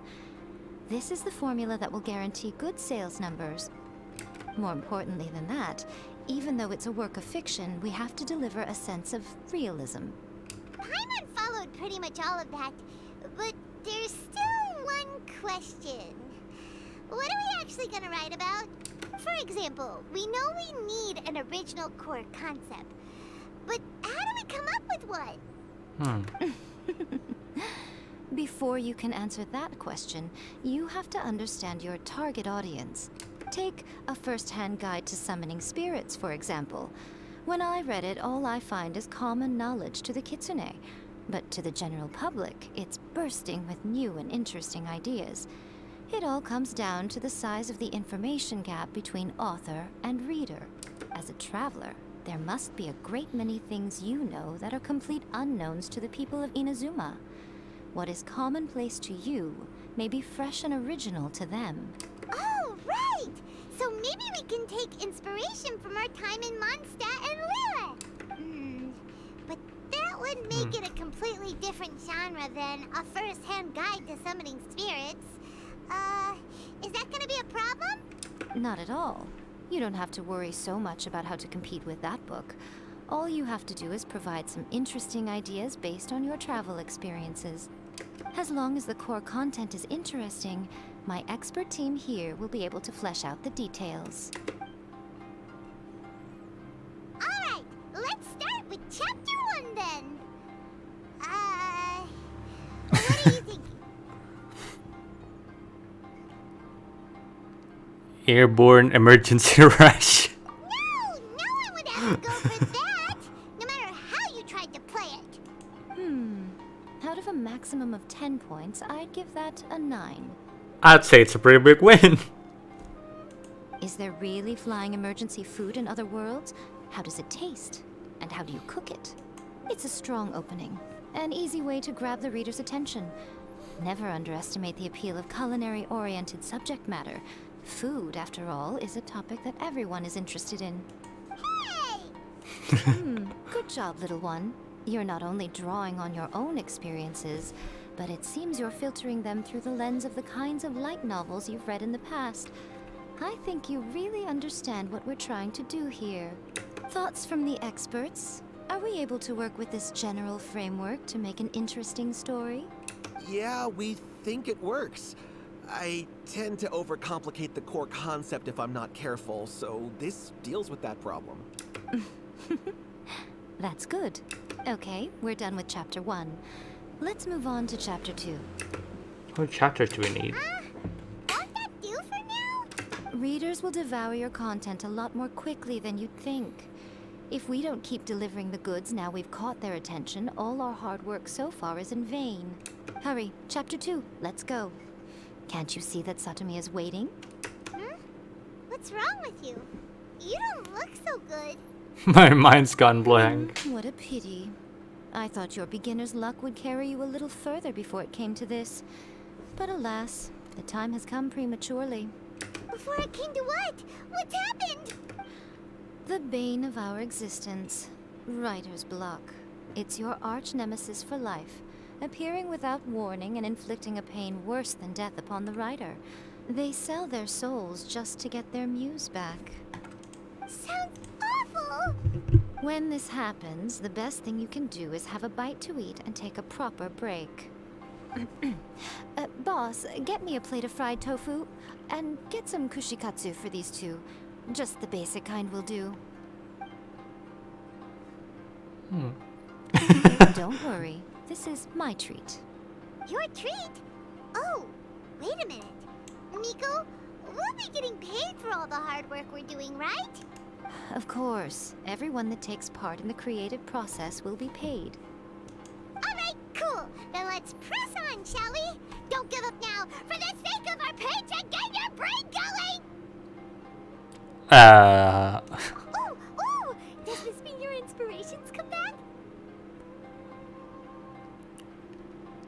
This is the formula that will guarantee good sales numbers. More importantly than that, even though it's a work of fiction, we have to deliver a sense of realism. Paimon followed pretty much all of that, but there's still one question. What are we actually gonna write about? For example, we know we need an original core concept, but how do we come up with one? Before you can answer that question, you have to understand your target audience. Take a first-hand guide to summoning spirits, for example. When I read it, all I find is common knowledge to the kitsune. But to the general public, it's bursting with new and interesting ideas. It all comes down to the size of the information gap between author and reader. As a traveler, there must be a great many things you know that are complete unknowns to the people of Inazuma. What is commonplace to you may be fresh and original to them. Oh, right! So maybe we can take inspiration from our time in Mondstadt and Lilith. But that would make it a completely different genre than a first-hand guide to summoning spirits. Is that gonna be a problem? Not at all. You don't have to worry so much about how to compete with that book. All you have to do is provide some interesting ideas based on your travel experiences. As long as the core content is interesting, my expert team here will be able to flesh out the details. Alright, let's start with chapter 1 then. What do you think? Airborne emergency rush. No one would have to go for that, no matter how you tried to play it. Out of a maximum of 10 points, I'd give that a 9. I'd say it's a pretty big win. Is there really flying emergency food in other worlds? How does it taste? And how do you cook it? It's a strong opening. An easy way to grab the reader's attention. Never underestimate the appeal of culinary-oriented subject matter. Food, after all, is a topic that everyone is interested in. Hey! Good job, little one. You're not only drawing on your own experiences, but it seems you're filtering them through the lens of the kinds of light novels you've read in the past. I think you really understand what we're trying to do here. Thoughts from the experts? Are we able to work with this general framework to make an interesting story? Yeah, we think it works. I tend to overcomplicate the core concept if I'm not careful, so this deals with that problem. That's good. Okay, we're done with chapter 1. Let's move on to chapter 2. What chapters do we need? Won't that do for now? Readers will devour your content a lot more quickly than you'd think. If we don't keep delivering the goods now we've caught their attention, all our hard work so far is in vain. Hurry, chapter 2, let's go. Can't you see that Satomi is waiting? What's wrong with you? You don't look so good. My mind's gone blank. What a pity. I thought your beginner's luck would carry you a little further before it came to this. But alas, the time has come prematurely. Before it came to what? What's happened? The bane of our existence. Writer's block. It's your arch nemesis for life, appearing without warning and inflicting a pain worse than death upon the writer. They sell their souls just to get their muse back. Sounds awful. When this happens, the best thing you can do is have a bite to eat and take a proper break. Boss, get me a plate of fried tofu, and get some kushikatsu for these two. Just the basic kind will do. Don't worry, this is my treat. Your treat? Oh, wait a minute. Miko, we'll be getting paid for all the hard work we're doing, right? Of course, everyone that takes part in the creative process will be paid. Alright, cool. Then let's press on, shall we? Don't give up now, for the sake of our paycheck, get your brain going! Ooh, does this mean your inspirations come back?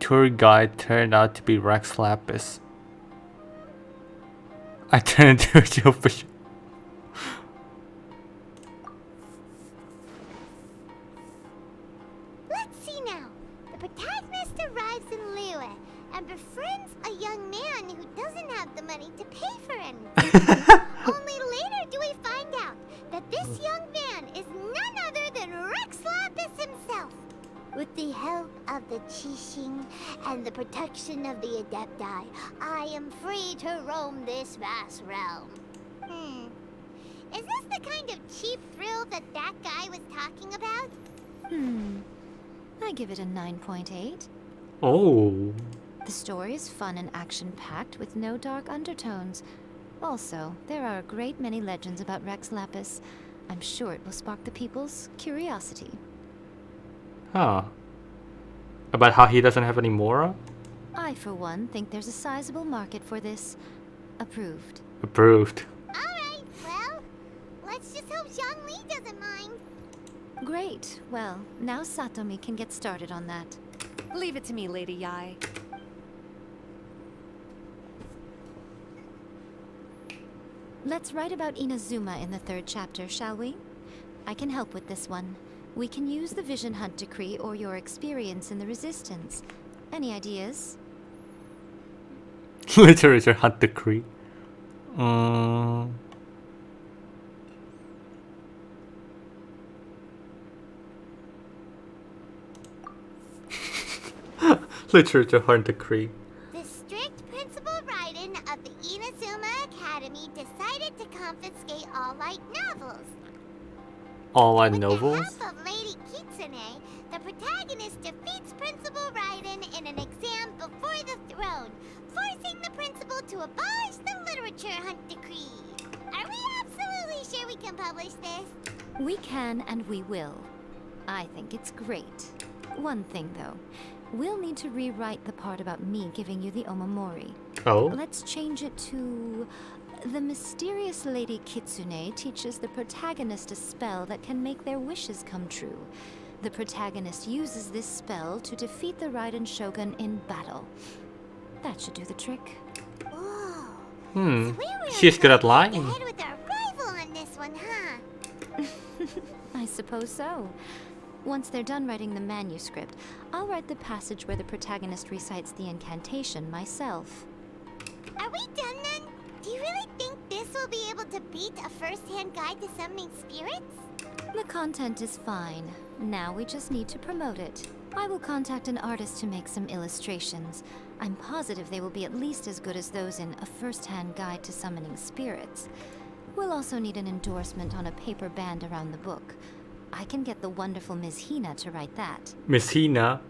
Tour guide turned out to be Rex Lapis. I turned into a Joe. Let's see now. The protagonist arrives in Liyue and befriends a young man who doesn't have the money to pay for anything. Only later do we find out that this young man is none other than Rex Lapis himself. With the help of the Qixing and the protection of the Adepti, I am free to roam this vast realm. Is this the kind of cheap thrill that guy was talking about? I give it a 9.8. Oh. The story is fun and action-packed with no dark undertones. Also, there are a great many legends about Rex Lapis. I'm sure it will spark the people's curiosity. Huh. About how he doesn't have any Mora? I, for one, think there's a sizable market for this. Approved. Approved. Alright, well, let's just hope Zhongli doesn't mind. Great. Well, now Satomi can get started on that. Leave it to me, Lady Yai. Let's write about Inazuma in the 3rd chapter, shall we? I can help with this one. We can use the Vision Hunt Decree or your experience in the Resistance. Any ideas? Literature Hunt Decree. Literature Hunt Decree. The strict Principal Raiden of the Inazuma Academy decided to confiscate all light novels. All on With novels? the help of Lady Kitsune, the protagonist defeats Principal Raiden in an exam before the throne, forcing the principal to abolish the Literature Hunt Decree. Are we absolutely sure we can publish this? We can and we will. I think it's great. One thing, though. We'll need to rewrite the part about me giving you the Omamori. Oh? Let's change it to... The mysterious Lady Kitsune teaches the protagonist a spell that can make their wishes come true. The protagonist uses this spell to defeat the Raiden Shogun in battle. That should do the trick. Whoa. Hmm. So we really She's good at went lying. ahead with our rival on this one, huh? I suppose so. Once they're done writing the manuscript, I'll write the passage where the protagonist recites the incantation myself. Are we done then? Do you really think this will be able to beat a first-hand guide to summoning spirits? The content is fine. Now we just need to promote it. I will contact an artist to make some illustrations. I'm positive they will be at least as good as those in A First-Hand Guide to Summoning Spirits. We'll also need an endorsement on a paper band around the book. I can get the wonderful Ms. Hina to write that. Miss Hina.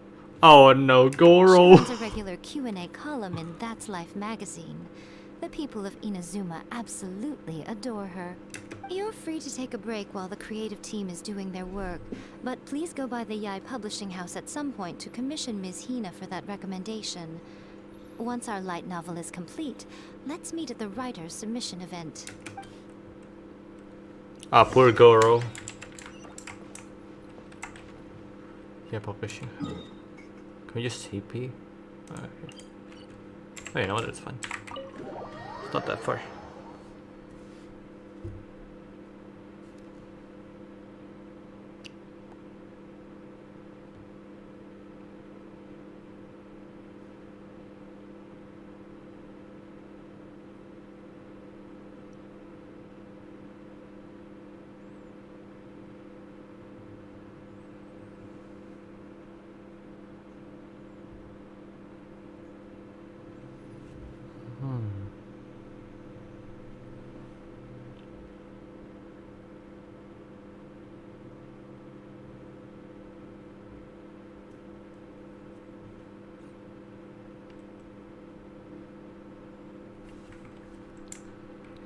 Oh no, She Goro. runs a regular Q&A column in That's Life magazine. The people of Inazuma absolutely adore her. You're free to take a break while the creative team is doing their work, but please go by the Yai Publishing House at some point to commission Ms. Hina for that recommendation. Once our light novel is complete, let's meet at the writer's submission event. Ah, poor Goro. Yeah, publishing. Can we just CP? Okay. Oh, you know what? That's fine. It's not that far.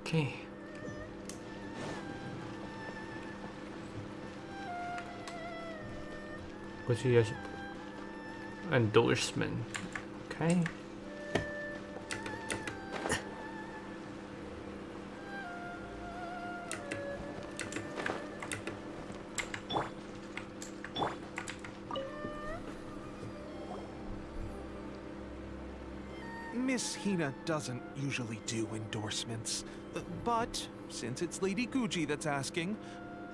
Okay. What's your endorsement? Okay. Miss Hina doesn't usually do endorsements, but since it's Lady Guji that's asking,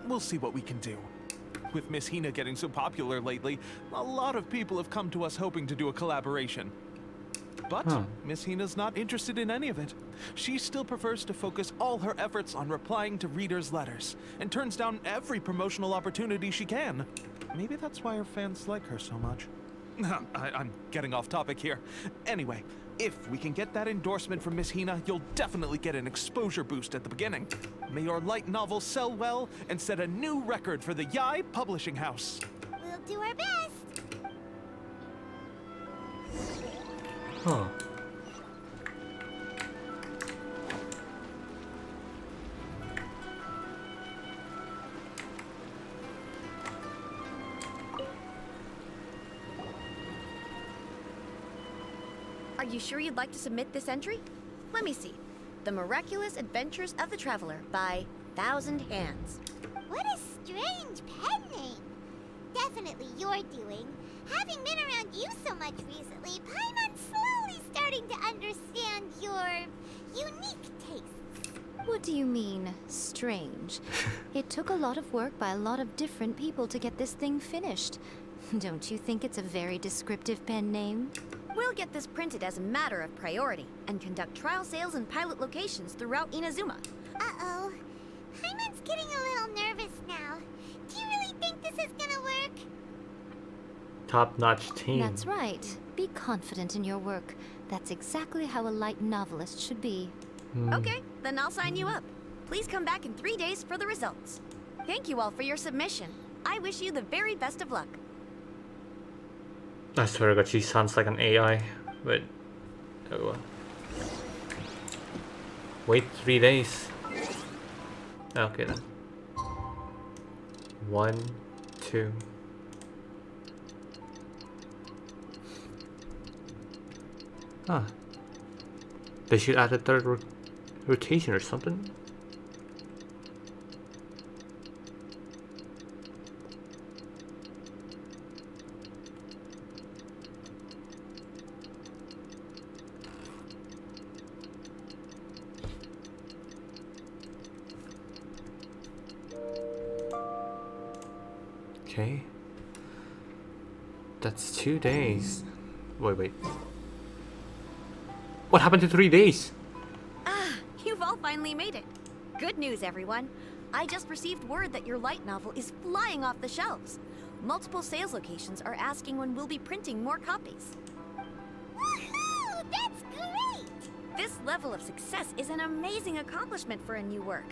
we'll see what we can do. With Miss Hina getting so popular lately, a lot of people have come to us hoping to do a collaboration. But Miss Hina's not interested in any of it. She still prefers to focus all her efforts on replying to readers' letters, and turns down every promotional opportunity she can. Maybe that's why her fans like her so much. I'm getting off topic here. Anyway, if we can get that endorsement from Miss Hina, you'll definitely get an exposure boost at the beginning. May your light novel sell well and set a new record for the Yai Publishing House. We'll do our best. Huh. Are you sure you'd like to submit this entry? Let me see. The Miraculous Adventures of the Traveler by Thousand Hands. What a strange pen name. Definitely your doing. Having been around you so much recently, Paimon's slowly starting to understand your unique tastes. What do you mean, strange? It took a lot of work by a lot of different people to get this thing finished. Don't you think it's a very descriptive pen name? We'll get this printed as a matter of priority and conduct trial sales in pilot locations throughout Inazuma. Uh-oh. Paimon's getting a little nervous now. Do you really think this is gonna work? Top-notch team. That's right. Be confident in your work. That's exactly how a light novelist should be. Okay, then I'll sign you up. Please come back in 3 days for the results. Thank you all for your submission. I wish you the very best of luck. I swear to God, she sounds like an AI, but oh well. Wait 3 days. Okay then. 1, 2. Huh. They should add a third rotation or something. Okay. That's 2 days. Wait. What happened to 3 days? Ah, you've all finally made it. Good news, everyone. I just received word that your light novel is flying off the shelves. Multiple sales locations are asking when we'll be printing more copies. Woohoo! That's great! This level of success is an amazing accomplishment for a new work.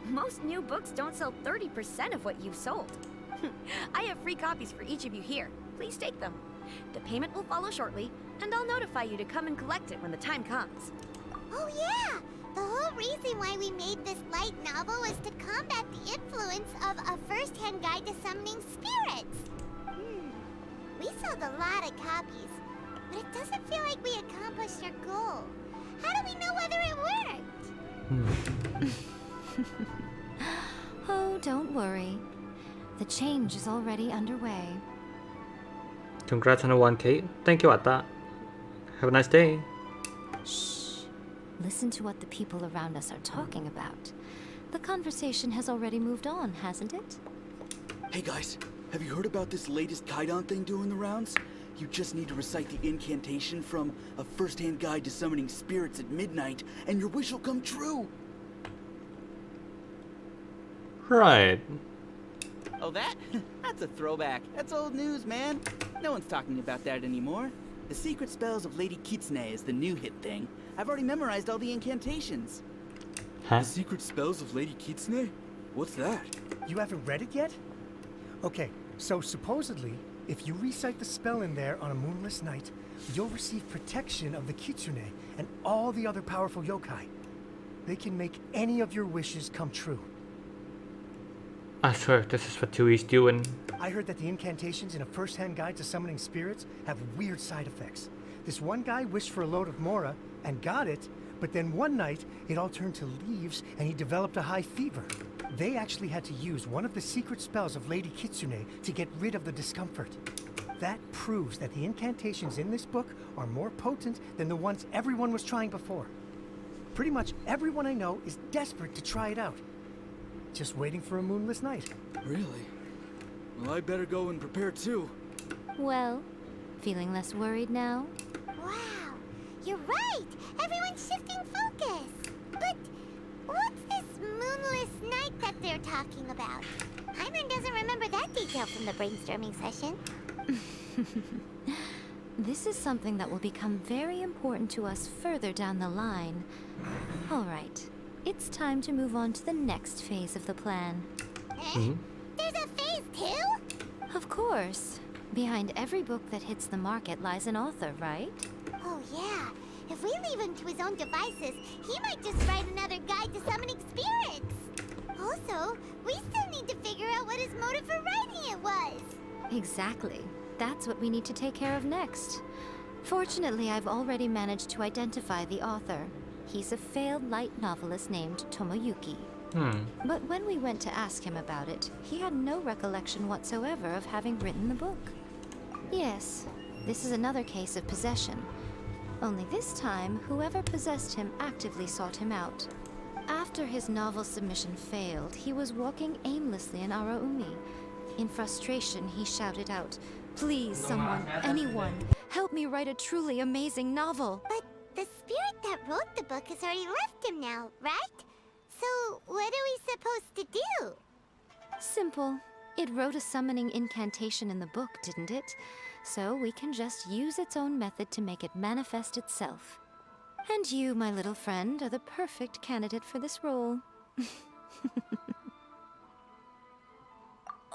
Most new books don't sell 30% of what you've sold. I have free copies for each of you here. Please take them. The payment will follow shortly, and I'll notify you to come and collect it when the time comes. Oh yeah! The whole reason why we made this light novel was to combat the influence of a first-hand guide to summoning spirits. We sold a lot of copies, but it doesn't feel like we accomplished our goal. How do we know whether it worked? Oh, don't worry. The change is already underway. Congrats on the 1K. Thank you, Atta. Have a nice day. Shh. Listen to what the people around us are talking about. The conversation has already moved on, hasn't it? Hey guys, have you heard about this latest Kaidan thing doing the rounds? You just need to recite the incantation from A First-Hand Guide to Summoning Spirits at midnight, and your wish will come true! Right. Oh, that? That's a throwback. That's old news, man. No one's talking about that anymore. The Secret Spells of Lady Kitsune is the new hit thing. I've already memorized all the incantations. Huh? The Secret Spells of Lady Kitsune? What's that? You haven't read it yet? Okay, so supposedly, if you recite the spell in there on a moonless night, you'll receive protection of the Kitsune and all the other powerful yokai. They can make any of your wishes come true. I swear, this is what Tui's doing. I heard that the incantations in A First-Hand Guide to Summoning Spirits have weird side effects. This one guy wished for a load of Mora and got it, but then one night it all turned to leaves and he developed a high fever. They actually had to use one of the secret spells of Lady Kitsune to get rid of the discomfort. That proves that the incantations in this book are more potent than the ones everyone was trying before. Pretty much everyone I know is desperate to try it out. Just waiting for a moonless night. Really? Well, I better go and prepare too. Well, feeling less worried now? Wow, you're right! Everyone's shifting focus! But what's this moonless night that they're talking about? Hyman doesn't remember that detail from the brainstorming session. This is something that will become very important to us further down the line. All right, it's time to move on to the next phase of the plan. There's a phase 2? Of course. Behind every book that hits the market lies an author, right? Oh yeah, if we leave him to his own devices, he might just write another guide to summoning spirits. Also, we still need to figure out what his motive for writing it was. Exactly. That's what we need to take care of next. Fortunately, I've already managed to identify the author. He's a failed light novelist named Tomoyuki. But when we went to ask him about it, he had no recollection whatsoever of having written the book. Yes, this is another case of possession. Only this time, whoever possessed him actively sought him out. After his novel submission failed, he was walking aimlessly in Araumi. In frustration, he shouted out, "Please, someone, anyone, help me write a truly amazing novel!" But the spirit that wrote the book has already left him now, right? So what are we supposed to do? Simple. It wrote a summoning incantation in the book, didn't it? So we can just use its own method to make it manifest itself. And you, my little friend, are the perfect candidate for this role.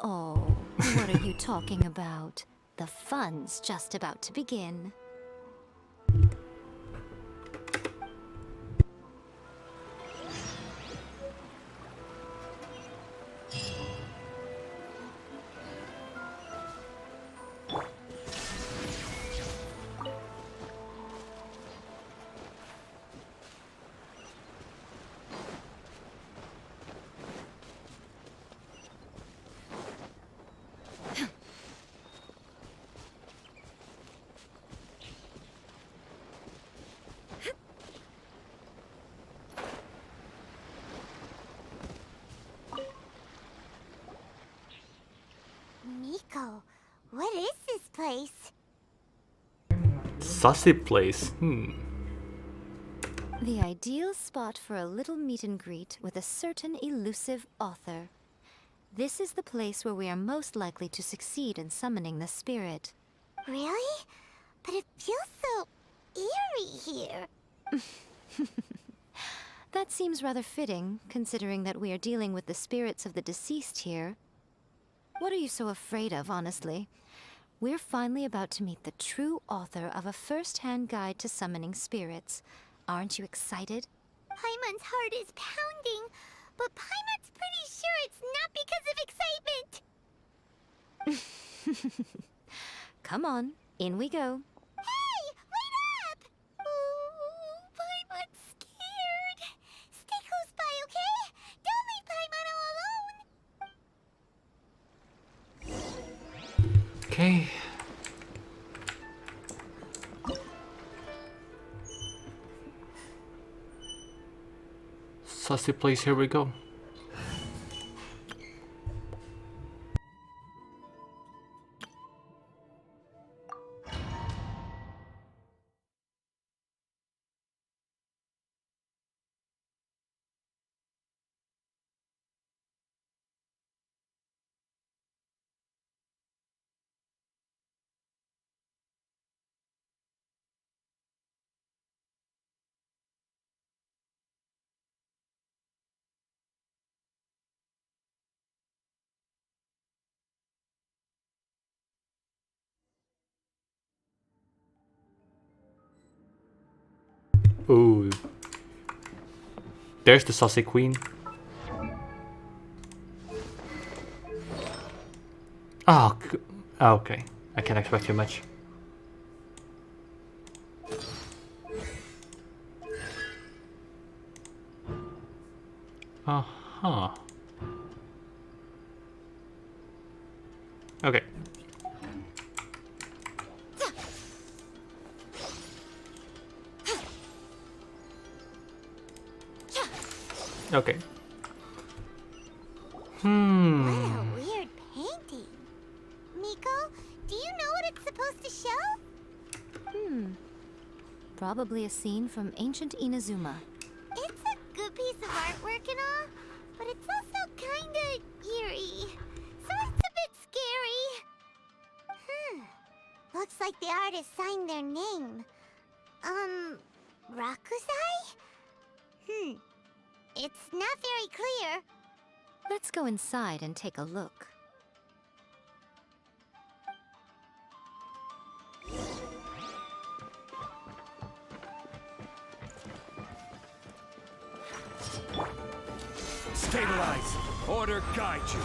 Oh, what are you talking about? The fun's just about to begin. Nico, what is this place? Sussy place. The ideal spot for a little meet and greet with a certain elusive author. This is the place where we are most likely to succeed in summoning the spirit. Really? But it feels so eerie here. That seems rather fitting, considering that we are dealing with the spirits of the deceased here. What are you so afraid of, honestly? We're finally about to meet the true author of a first-hand guide to summoning spirits. Aren't you excited? Paimon's heart is pounding, but Paimon's pretty sure it's not because of excitement. Come on, in we go. Hey, wait up! Ooh, Paimon's scared. Stay close by, okay? Don't leave Paimon all alone. Okay. Sussy place, here we go. Ooh. There's the Sussy Queen. Oh, okay. I can't expect too much. Uh-huh. Okay. Okay. What a weird painting. Miko, do you know what it's supposed to show? Probably a scene from ancient Inazuma. It's a good piece of artwork and all, but it's also kinda eerie. So it's a bit scary. Looks like the artist signed their name. Rakusai? It's not very clear. Let's go inside and take a look. Stabilize. Order guide you.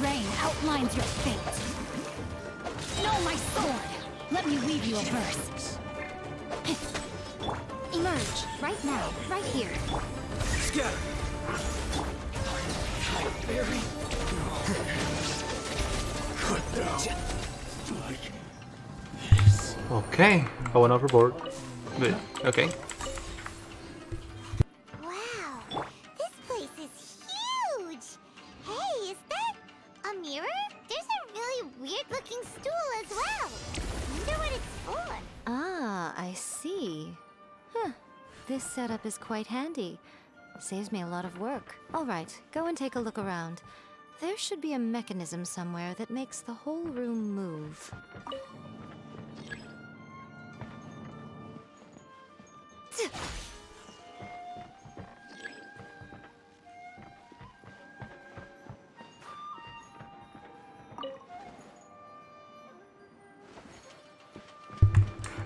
Rain outlines your fate. No, my sword! Let me weave you a verse. Emerge, right now, right here. Scatter. Berry. Cut down. Okay. I went overboard. Good. Okay. Wow, this place is huge. Hey, is that a mirror? There's a really weird-looking stool as well. Wonder what it's for. Ah, I see. Huh. This setup is quite handy. Saves me a lot of work. All right, go and take a look around. There should be a mechanism somewhere that makes the whole room move.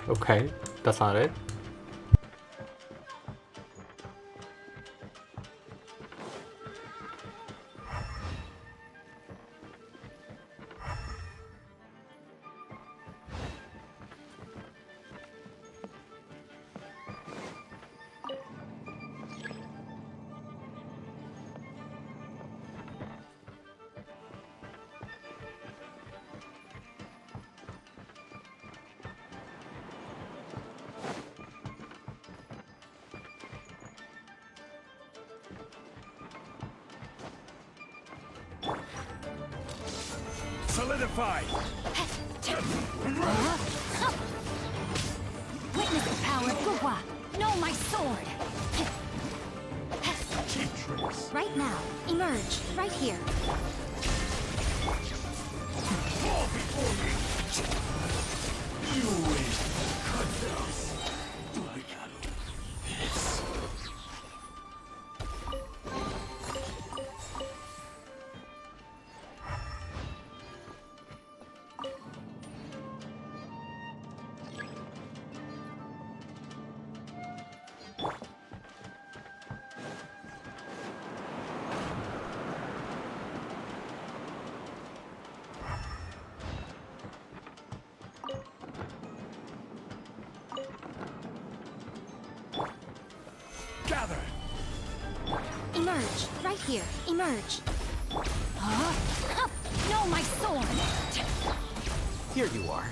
Okay. That's not it. Solidify. Witness the power of Gugwa. No, my sword. Right now, emerge, right here. Fall before me. You will cut Gather! Emerge! Right here! Emerge! Huh? No, my sword! Here you are.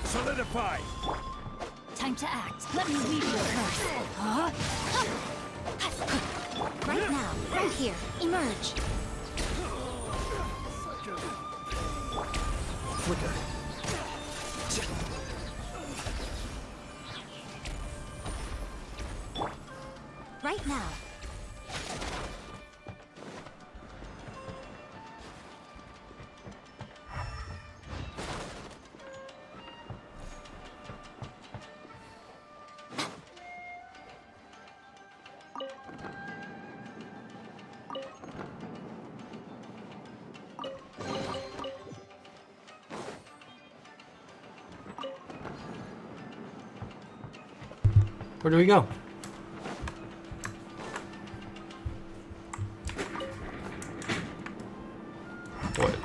Solidify! Time to act. Let me weave your curse. Huh? Right now, right here. Emerge. Flicker. Right now. Where do we go? What?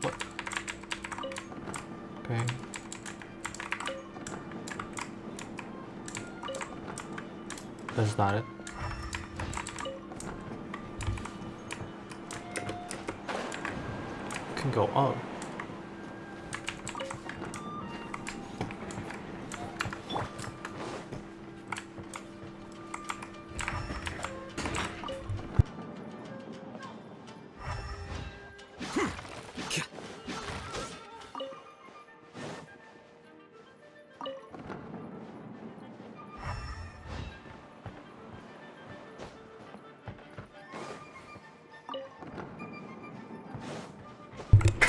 What? Okay. That's not it. Can go up.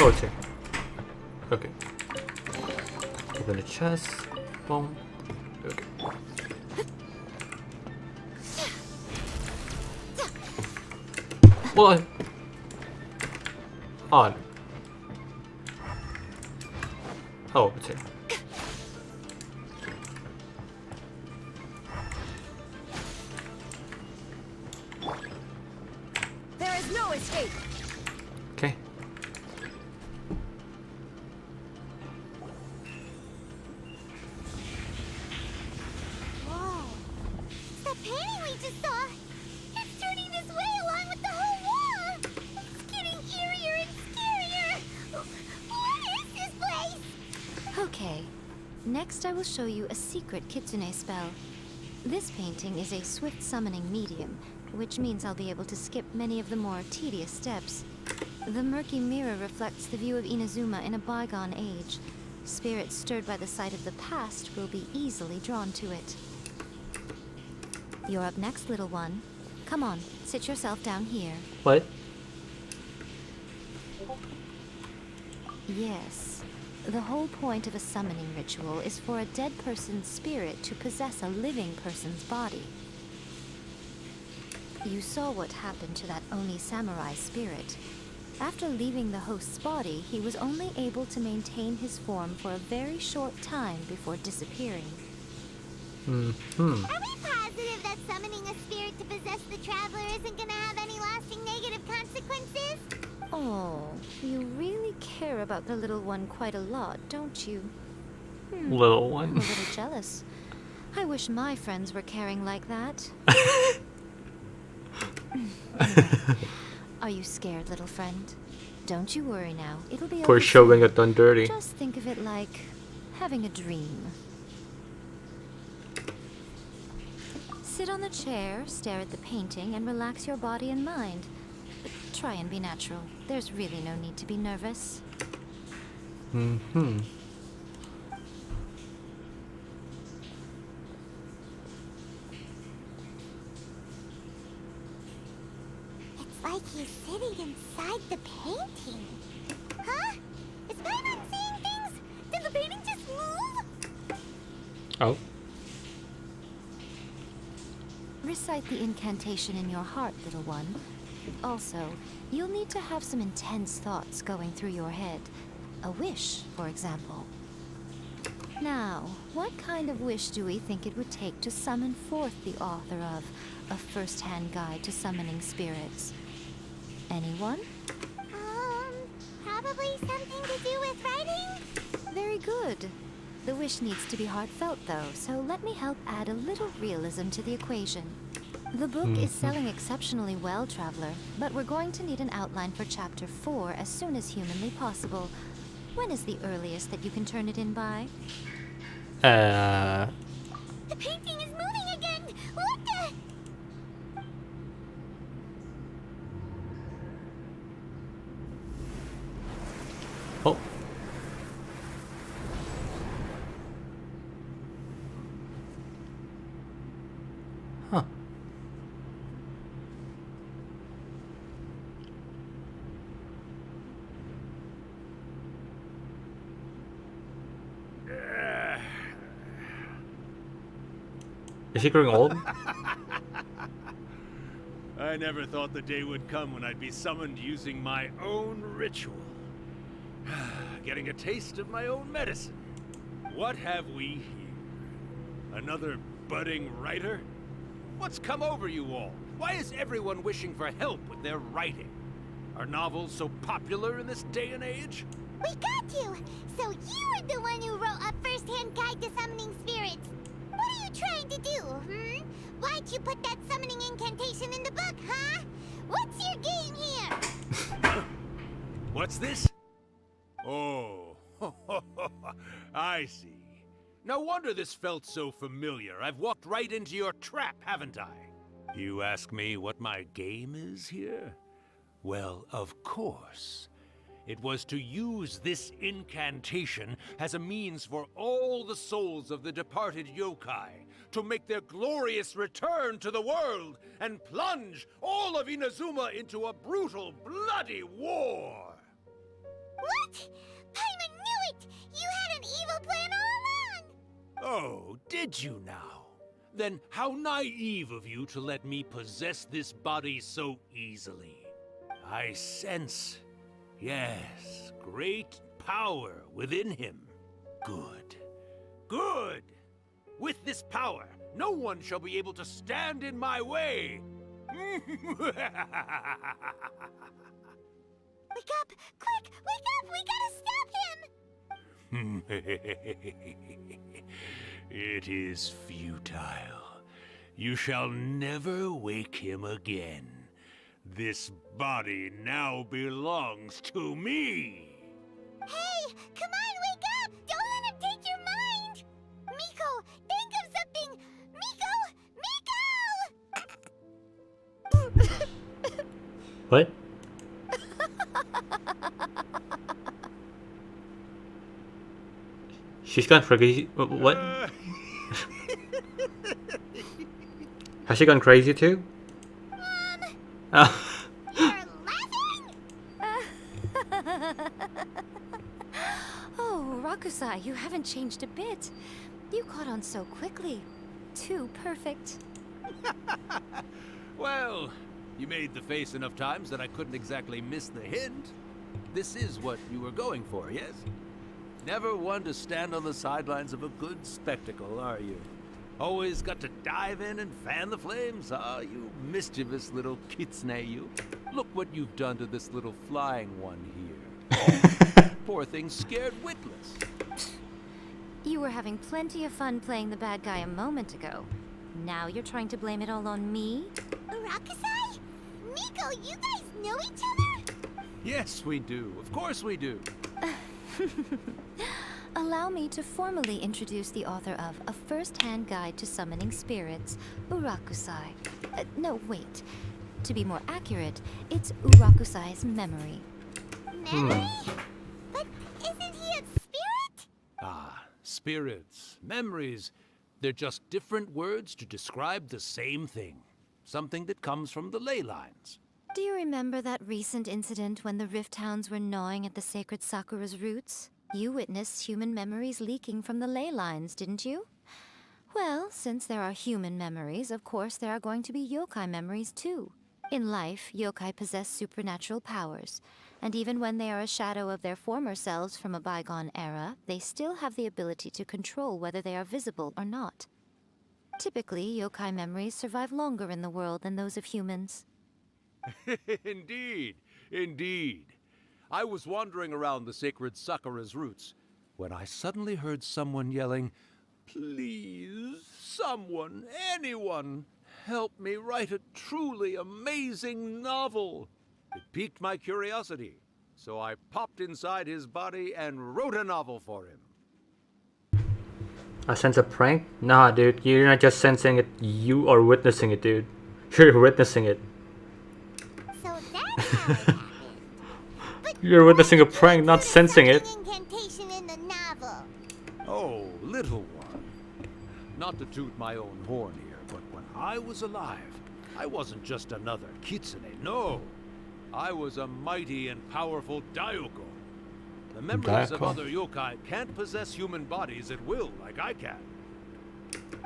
Oh, it's here. Okay. Open the chest. Boom. Okay. What? On. Oh, it's here. There is no escape. Okay. Whoa. The painting we just saw! It's turning this way along with the whole wall! It's getting eerier and scarier! What is this place? Okay. Next, I will show you a secret kitsune spell. This painting is a swift summoning medium, which means I'll be able to skip many of the more tedious steps. The murky mirror reflects the view of Inazuma in a bygone age. Spirits stirred by the sight of the past will be easily drawn to it. You're up next, little one. Come on, sit yourself down here. What? Yes. The whole point of a summoning ritual is for a dead person's spirit to possess a living person's body. You saw what happened to that Oni samurai spirit. After leaving the host's body, he was only able to maintain his form for a very short time before disappearing. Are we positive that summoning a spirit to possess the traveler isn't gonna have any lasting negative consequences? Oh, you really care about the little one quite a lot, don't you? Little I'm one. a little jealous. I wish my friends were caring like that. Are you scared, little friend? Don't you worry now. It'll be For over showing soon. it done dirty. Just think of it like having a dream. Sit on the chair, stare at the painting, and relax your body and mind. But try and be natural. There's really no need to be nervous. Mm-hmm. It's like he's sitting inside the painting. Huh? Is Paimon seeing things? Did the painting just move? Oh. Recite the incantation in your heart, little one. Also, you'll need to have some intense thoughts going through your head. A wish, for example. Now, what kind of wish do we think it would take to summon forth the author of A First-Hand Guide to Summoning Spirits? Anyone? Probably something to do with writing? Very good. The wish needs to be heartfelt, though, so let me help add a little realism to the equation. The book is selling exceptionally well, Traveler, but we're going to need an outline for Chapter 4 as soon as humanly possible. When is the earliest that you can turn it in by? The painting is moving again! What the? Oh. Huh. Is he growing old? I never thought the day would come when I'd be summoned using my own ritual. Getting a taste of my own medicine. What have we here? Another budding writer? What's come over you all? Why is everyone wishing for help with their writing? Are novels so popular in this day and age? We got you! So you are the one who wrote A First-Hand Guide to Summoning Spirits. What are you trying to do, Why'd you put that summoning incantation in the book, huh? What's your game here? What's this? Oh, I see. No wonder this felt so familiar. I've walked right into your trap, haven't I? You ask me what my game is here? Well, of course. It was to use this incantation as a means for all the souls of the departed yokai to make their glorious return to the world and plunge all of Inazuma into a brutal, bloody war. What? Paimon knew it! You had an evil plan all along! Oh, did you now? Then how naive of you to let me possess this body so easily. I sense, yes, great power within him. Good. Good! With this power, no one shall be able to stand in my way. Wake up! Quick! Wake up! We gotta stop him! It is futile. You shall never wake him again. This body now belongs to me. Hey! Come on, wake up! Don't let him take your mind! Miko, think of something! Miko! What? She's gone crazy. What? Has she gone crazy too? Oh. You're laughing? Oh, Rakusai, you haven't changed a bit. You caught on so quickly. Too perfect. Well, you made the face enough times that I couldn't exactly miss the hint. This is what you were going for, yes? Never one to stand on the sidelines of a good spectacle, are you? Always got to dive in and fan the flames, huh? You mischievous little kitsune, you. Look what you've done to this little flying one here. Poor thing scared witless. You were having plenty of fun playing the bad guy a moment ago. Now you're trying to blame it all on me? Rakusai? Miko, you guys know each other? Yes, we do. Of course we do. A allow me to formally introduce the author of A First-Hand Guide to Summoning Spirits, Urakusai. No, wait. To be more accurate, it's Urakusai's memory. Memory? But isn't he a spirit? Ah, spirits, memories. They're just different words to describe the same thing. Something that comes from the ley lines. Do you remember that recent incident when the Rift Hounds were gnawing at the sacred Sakura's roots? You witnessed human memories leaking from the ley lines, didn't you? Well, since there are human memories, of course there are going to be yokai memories too. In life, yokai possess supernatural powers, and even when they are a shadow of their former selves from a bygone era, they still have the ability to control whether they are visible or not. Typically, yokai memories survive longer in the world than those of humans. Indeed, indeed. I was wandering around the sacred Sakura's roots when I suddenly heard someone yelling, "Please, someone, anyone, help me write a truly amazing novel." It piqued my curiosity, so I popped inside his body and wrote a novel for him. I sense a prank? Nah, dude, you're not just sensing it, you are witnessing it, dude. You're witnessing it. So that's how it happened. You're witnessing a prank, not sensing it. Incantation in the novel. Oh, little one. Not to toot my own horn here, but when I was alive, I wasn't just another kitsune, no. I was a mighty and powerful Daiyoko. The memories of other yokai can't possess human bodies at will like I can.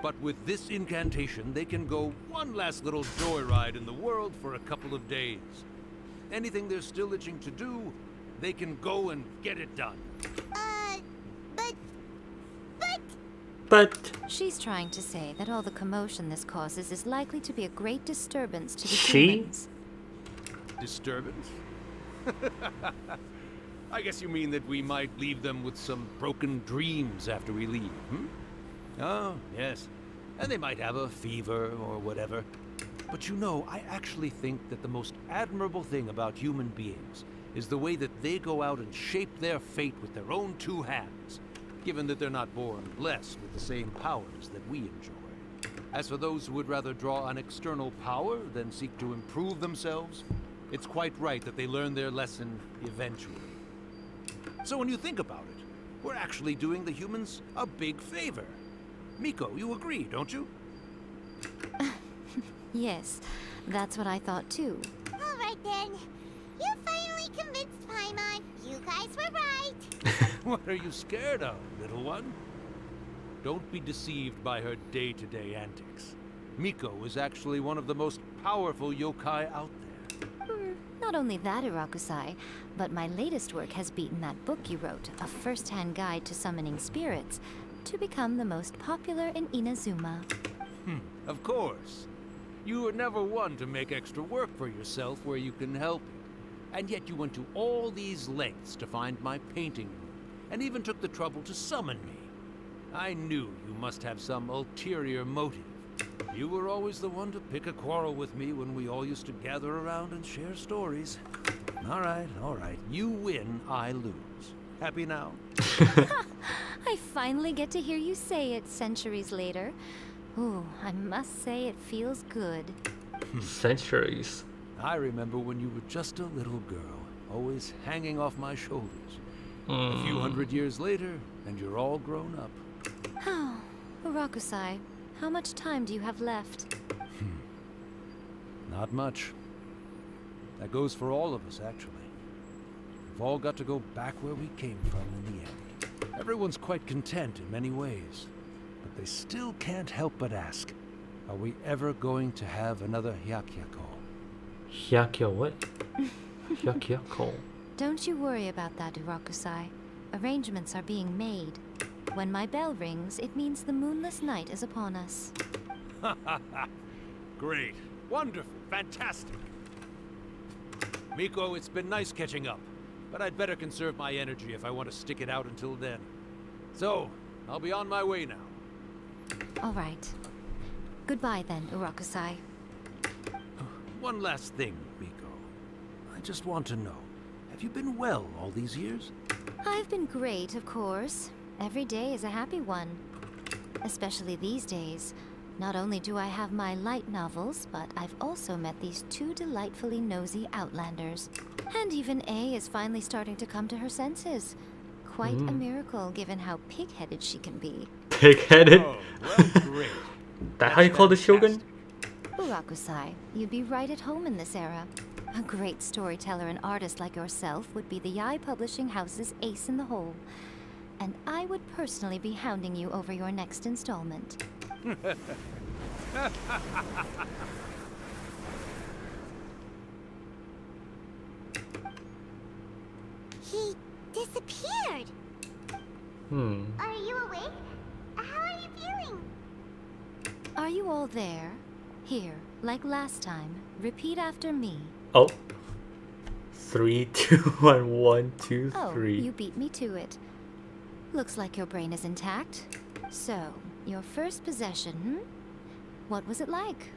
But with this incantation, they can go one last little joyride in the world for a couple of days. Anything they're still itching to do, they can go and get it done. But She's trying to say that all the commotion this causes is likely to be a great disturbance to the She? humans. Disturbance? I guess you mean that we might leave them with some broken dreams after we leave, hmm? Oh, yes. And they might have a fever or whatever. But you know, I actually think that the most admirable thing about human beings is the way that they go out and shape their fate with their own two hands, given that they're not born blessed with the same powers that we enjoy. As for those who would rather draw on external power than seek to improve themselves, it's quite right that they learn their lesson eventually. So when you think about it, we're actually doing the humans a big favor. Miko, you agree, don't you? Yes, that's what I thought too. All right then. You finally convinced Paimon. You guys were right. What are you scared of, little one? Don't be deceived by her day-to-day antics. Miko is actually one of the most powerful yokai out there. Not only that, Urakusai, but my latest work has beaten that book you wrote, A First-Hand Guide to Summoning Spirits, to become the most popular in Inazuma. Of course. You were never one to make extra work for yourself where you can help it. And yet you went to all these lengths to find my painting room, and even took the trouble to summon me. I knew you must have some ulterior motive. You were always the one to pick a quarrel with me when we all used to gather around and share stories. All right. You win, I lose. Happy now? I finally get to hear you say it centuries later. Ooh, I must say it feels good. centuries. I remember when you were just a little girl, always hanging off my shoulders. A few hundred years later, and you're all grown up. Oh, Urakusai, how much time do you have left? Not much. That goes for all of us, actually. We've all got to go back where we came from in the end. Everyone's quite content in many ways, but they still can't help but ask, are we ever going to have another Hyakyako? Hyakyo what? Hyakyako. Don't you worry about that, Urakusai. Arrangements are being made. When my bell rings, it means the moonless night is upon us. Great. Wonderful. Fantastic. Miko, it's been nice catching up, but I'd better conserve my energy if I want to stick it out until then. So, I'll be on my way now. All right. Goodbye then, Urakusai. One last thing, Miko. I just want to know, have you been well all these years? I've been great, of course. Every day is a happy one. Especially these days. Not only do I have my light novels, but I've also met these two delightfully nosy outlanders. And even A is finally starting to come to her senses. Quite a miracle, given how pig-headed she can be. Pig-headed? Oh, well, great. That how you call the shogun? Urakusai, you'd be right at home in this era. A great storyteller and artist like yourself would be the Yai Publishing House's ace in the hole. And I would personally be hounding you over your next installment. He disappeared. Are you awake? How are you feeling? Are you all there? Here, like last time. Repeat after me. Oh. 3, 2, 1, 1, 2, 3. Oh, you beat me to it. Looks like your brain is intact. So, your first possession, What was it like?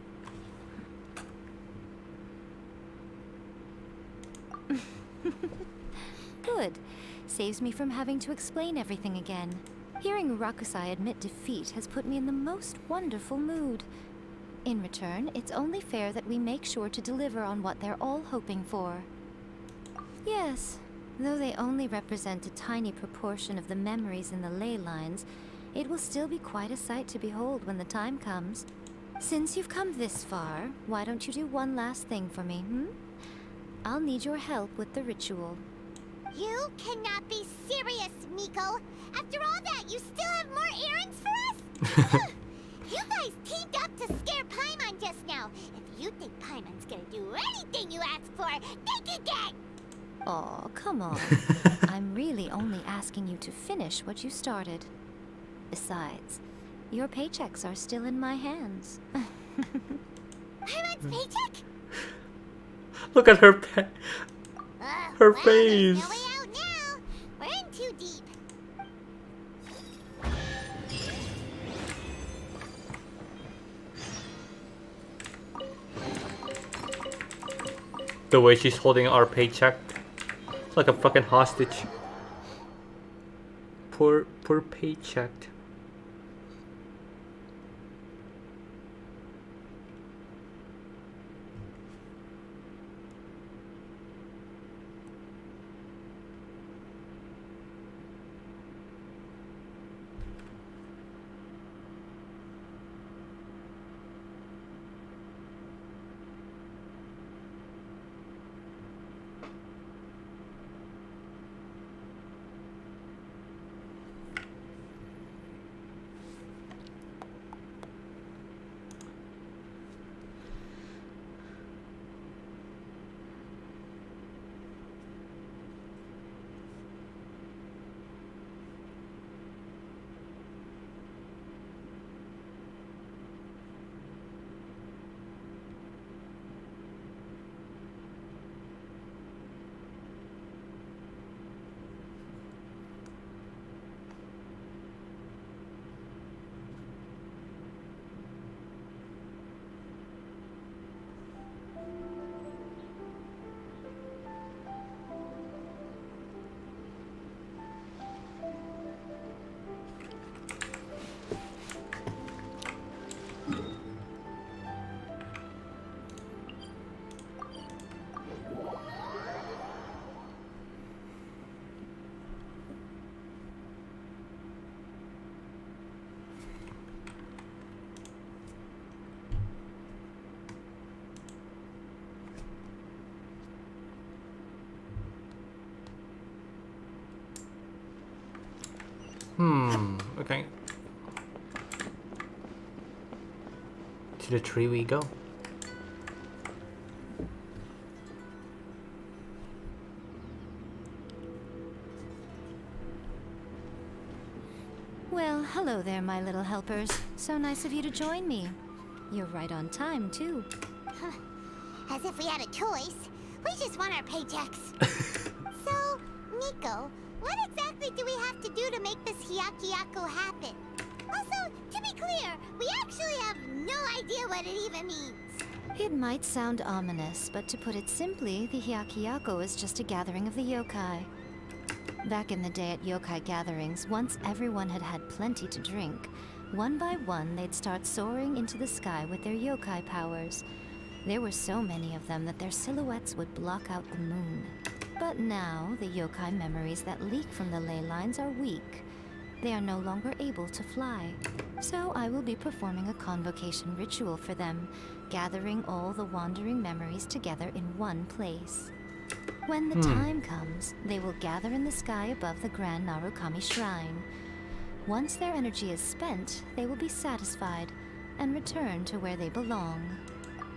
Good. Saves me from having to explain everything again. Hearing Rakusai admit defeat has put me in the most wonderful mood. In return, it's only fair that we make sure to deliver on what they're all hoping for. Yes, though they only represent a tiny proportion of the memories in the ley lines, it will still be quite a sight to behold when the time comes. Since you've come this far, why don't you do one last thing for me, I'll need your help with the ritual. You cannot be serious, Miko! After all that, you still have more errands for us? You guys teamed up to scare Paimon just now. If you think Paimon's gonna do anything you ask for, think again! Aw, come on. I'm really only asking you to finish what you started. Besides, your paychecks are still in my hands. Paimon's paycheck? Look at her her Well, face. there's no way out now. We're in too deep. The way she's holding our paycheck. Like a fucking hostage. Poor paycheck. Okay. To the tree we go. Well, hello there, my little helpers. So nice of you to join me. You're right on time, too. As if we had a choice. We just want our paychecks. So, Nico, what exactly do we have to do to make this Hyakuyaku happen? Also, to be clear, we actually have no idea what it even means. It might sound ominous, but to put it simply, the Hyakuyaku is just a gathering of the yokai. Back in the day at yokai gatherings, once everyone had had plenty to drink, one by one they'd start soaring into the sky with their yokai powers. There were so many of them that their silhouettes would block out the moon. But now, the yokai memories that leak from the ley lines are weak. They are no longer able to fly. So I will be performing a convocation ritual for them, gathering all the wandering memories together in one place. When the time comes, they will gather in the sky above the Grand Narukami Shrine. Once their energy is spent, they will be satisfied and return to where they belong.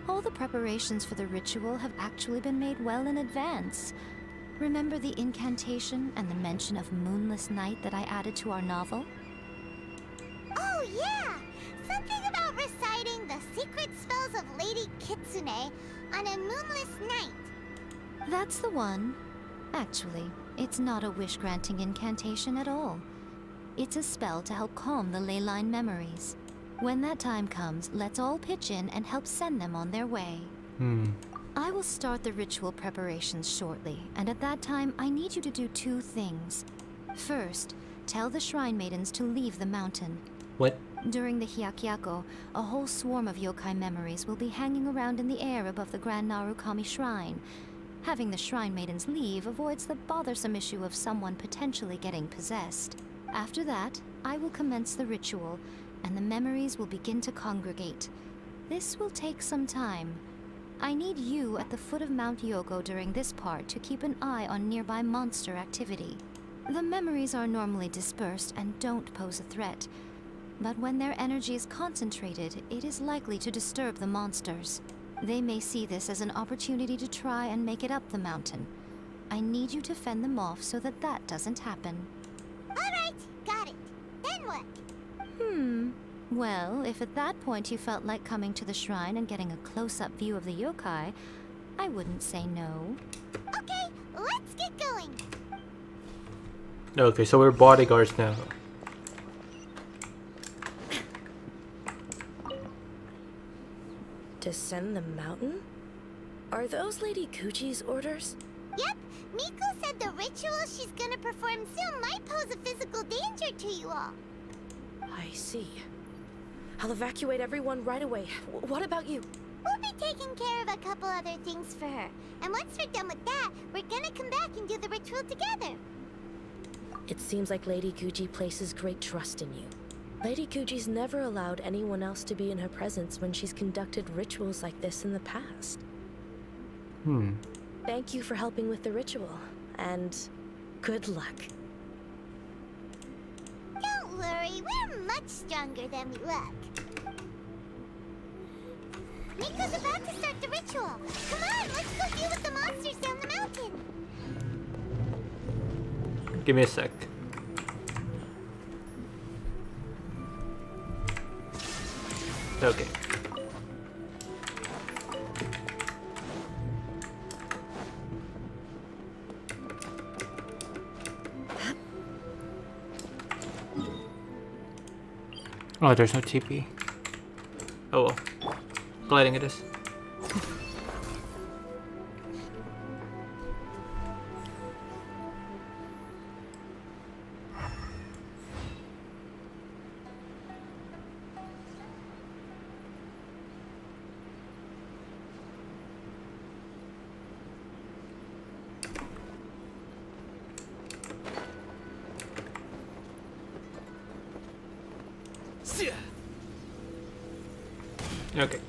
All the preparations for the ritual have actually been made well in advance. Remember the incantation and the mention of moonless night that I added to our novel? Oh yeah! Something about reciting the secret spells of Lady Kitsune on a moonless night. That's the one. Actually, it's not a wish-granting incantation at all. It's a spell to help calm the ley line memories. When that time comes, let's all pitch in and help send them on their way. I will start the ritual preparations shortly, and at that time, I need you to do two things. First, tell the shrine maidens to leave the mountain. What? During the Hyakyako, a whole swarm of yokai memories will be hanging around in the air above the Grand Narukami Shrine. Having the shrine maidens leave avoids the bothersome issue of someone potentially getting possessed. After that, I will commence the ritual, and the memories will begin to congregate. This will take some time. I need you at the foot of Mount Yogo during this part to keep an eye on nearby monster activity. The memories are normally dispersed and don't pose a threat, but when their energy is concentrated, it is likely to disturb the monsters. They may see this as an opportunity to try and make it up the mountain. I need you to fend them off so that that doesn't happen. Alright, got it. Then what? Well, if at that point you felt like coming to the shrine and getting a close-up view of the yokai, I wouldn't say no. Okay, let's get going. Okay, so we're bodyguards now. Descend the mountain? Are those Lady Kuchi's orders? Yep, Miko said the ritual she's gonna perform soon might pose a physical danger to you all. I see. I'll evacuate everyone right away. What about you? We'll be taking care of a couple other things for her. And once we're done with that, we're gonna come back and do the ritual together. It seems like Lady Kuchi places great trust in you. Lady Kuchi's never allowed anyone else to be in her presence when she's conducted rituals like this in the past. Thank you for helping with the ritual, and good luck. Don't worry, we're much stronger than we look. Miko's about to start the ritual. Come on, let's go deal with the monsters down the mountain. Give me a sec. Okay. Oh, there's no TP. Oh well. Gliding it is. Okay.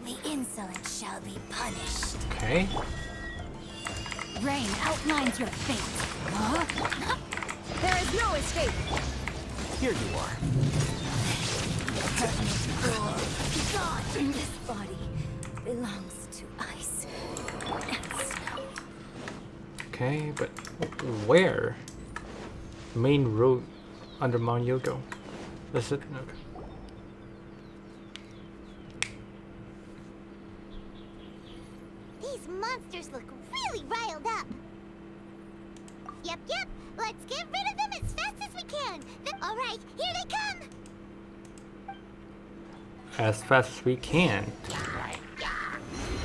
The insolent shall be punished. Okay. Rain outlines your fate. Huh? There is no escape. Here you are. God, this body belongs to ice and snow. Okay, but where? Main road under Mount Yogo. That's it? Okay. These monsters look really riled up. Yep, let's get rid of them as fast as we can. Alright, here they come. As fast as we can.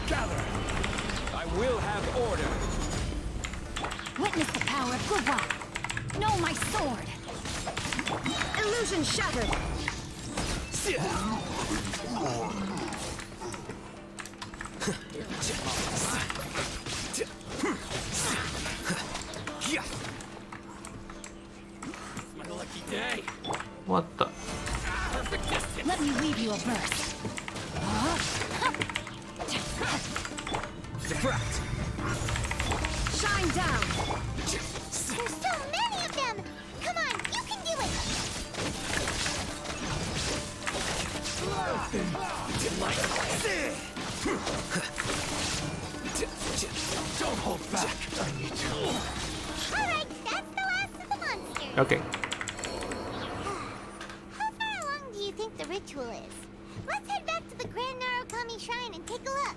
Gather! I'm willing. Witness the power of Gurwa. No, my sword. Illusion shattered. My lucky day. What the? Perfect distance. Let me weave you a verse. Shine down. There's so many of them! Come on, you can do it! Don't hold back. I need to. Alright, that's the last of the monsters. Okay. How far along do you think the ritual is? Let's head back to the Grand Narukami Shrine and take a look.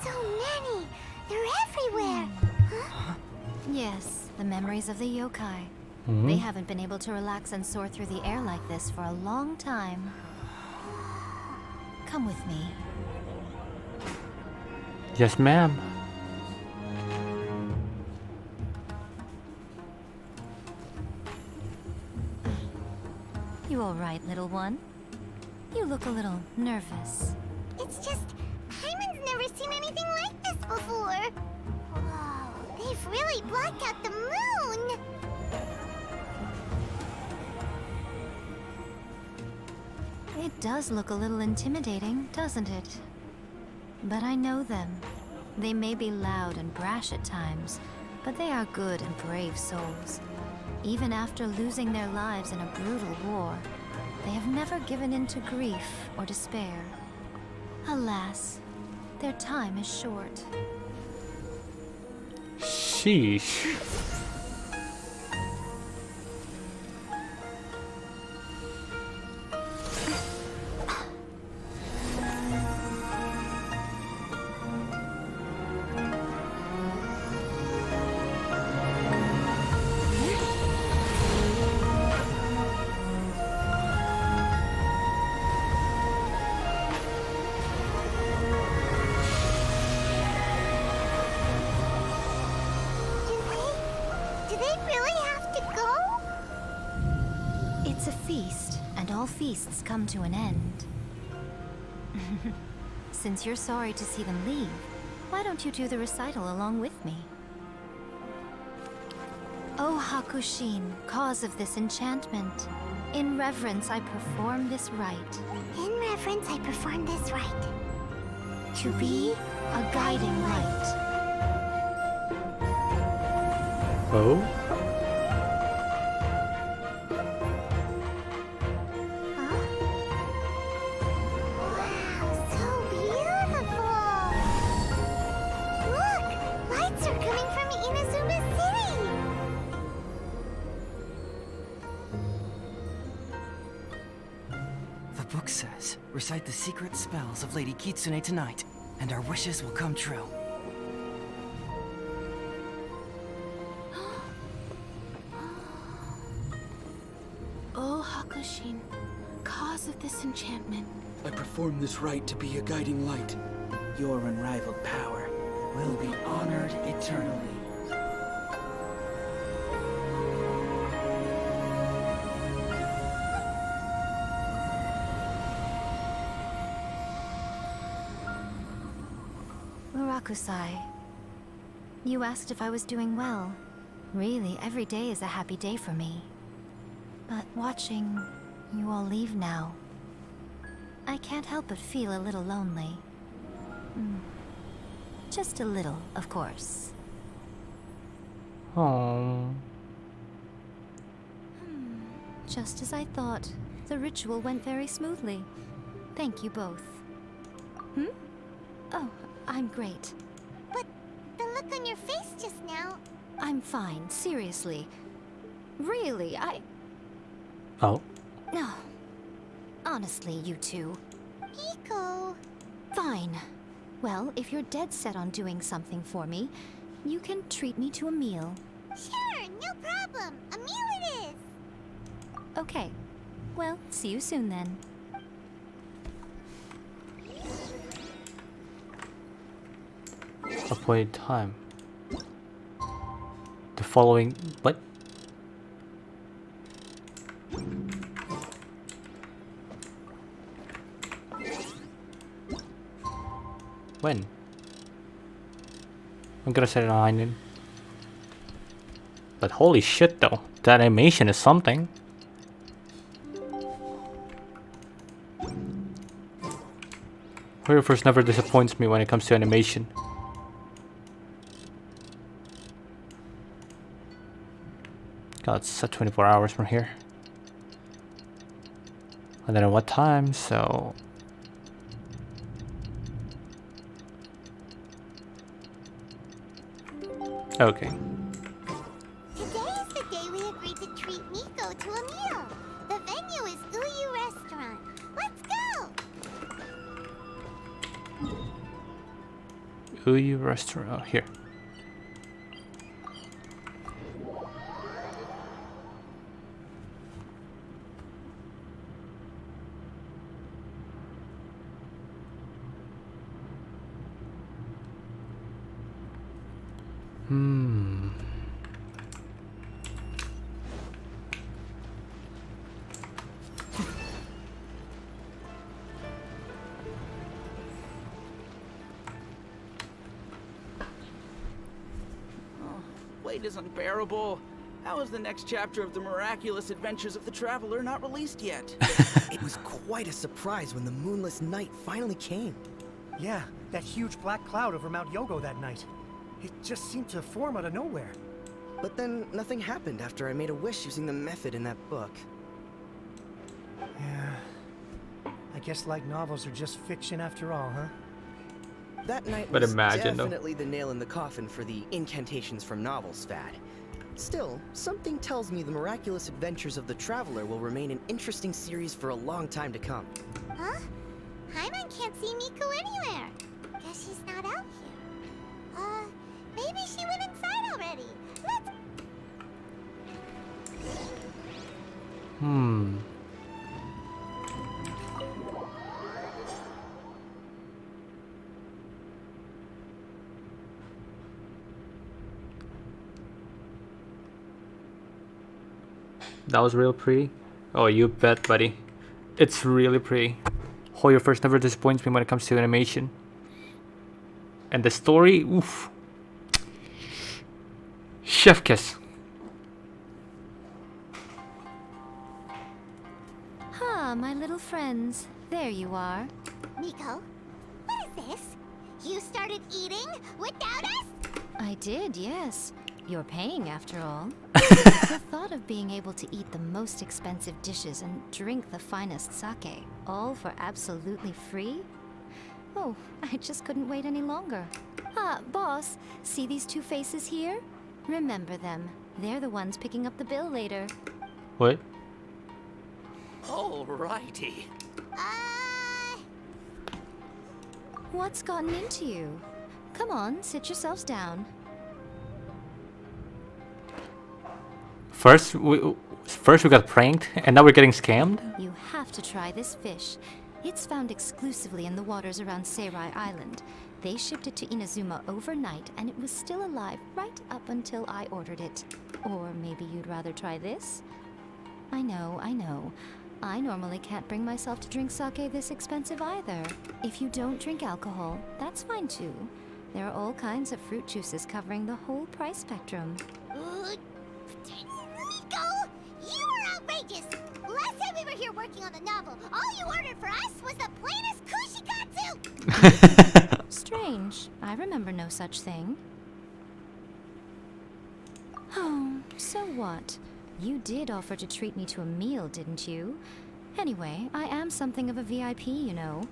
So many! They're everywhere! Huh? Yes, the memories of the yokai. Mhm. They haven't been able to relax and soar through the air like this for a long time. Come with me. Yes, ma'am. You all right, little one? You look a little nervous. It's just, Hyman's never seen anything like this before. Whoa, they've really blocked out the moon! It does look a little intimidating, doesn't it? But I know them. They may be loud and brash at times, but they are good and brave souls. Even after losing their lives in a brutal war, they have never given in to grief or despair. Alas, their time is short. Sheesh. Do they really have to go? It's a feast, and all feasts come to an end. Since you're sorry to see them leave, why don't you do the recital along with me? O Hakushin, cause of this enchantment, in reverence I perform this rite. In reverence, I perform this rite. To be a guiding light. Oh? Huh? Wow, so beautiful! Look! Lights are coming from Inazuma City! The book says, recite the secret spells of Lady Kitsune tonight, and our wishes will come true. O Hakushin, cause of this enchantment. I perform this rite to be a guiding light. Your unrivaled power will be honored eternally. Murakusai, you asked if I was doing well. Really, every day is a happy day for me. But watching you all leave now, I can't help but feel a little lonely. Just a little, of course. Oh. Just as I thought, the ritual went very smoothly. Thank you both. Oh, I'm great. But the look on your face just now... I'm fine, seriously. Really, Oh. No. Honestly, you two. Nico... Fine. Well, if you're dead set on doing something for me, you can treat me to a meal. Sure, no problem. A meal it is. Okay. Well, see you soon then. Appointed time. The following. What? When? I'm gonna set it on in. But holy shit though, that animation is something. Horrorverse never disappoints me when it comes to animation. God, it's set 24 hours from here. I don't know what time, so... Okay. Today is the day we agreed to treat Nico to a meal. The venue is Uyu Restaurant. Let's go! Uyu Restaurant, here. Wait is unbearable. How is the next chapter of the miraculous adventures of the traveler not released yet? It was quite a surprise when the moonless night finally came. Yeah, that huge black cloud over Mount Yogo that night. It just seemed to form out of nowhere. But then nothing happened after I made a wish using the method in that book. Yeah. I guess light novels are just fiction after all, huh? That night But was imagine, though. definitely the nail in the coffin for the incantations from novels fad. Still, something tells me the miraculous adventures of the traveler will remain an interesting series for a long time to come. Huh? Paimon can't see Nico anywhere. Guess she's not out here. Maybe she went inside already. Let's... That was real pretty. Oh, you bet, buddy. It's really pretty. Horrorverse never disappoints me when it comes to animation. And the story, oof. Chef kiss. Ah, my little friends. There you are. Nico, what is this? You started eating without us? I did, yes. You're paying after all. The thought of being able to eat the most expensive dishes and drink the finest sake, all for absolutely free? Oh, I just couldn't wait any longer. Ah, boss, see these two faces here? Remember them. They're the ones picking up the bill later. What? Alrighty. What's gotten into you? Come on, sit yourselves down. First we got pranked, and now we're getting scammed? You have to try this fish. It's found exclusively in the waters around Seirai Island. They shipped it to Inazuma overnight, and it was still alive right up until I ordered it. Or maybe you'd rather try this? I know. I normally can't bring myself to drink sake this expensive either. If you don't drink alcohol, that's fine too. There are all kinds of fruit juices covering the whole price spectrum. Nico, you are outrageous! Last time we were here working on the novel, all you ordered for us was the plainest kushikatsu! Strange. I remember no such thing. Oh, so what? You did offer to treat me to a meal, didn't you? Anyway, I am something of a VIP, you know.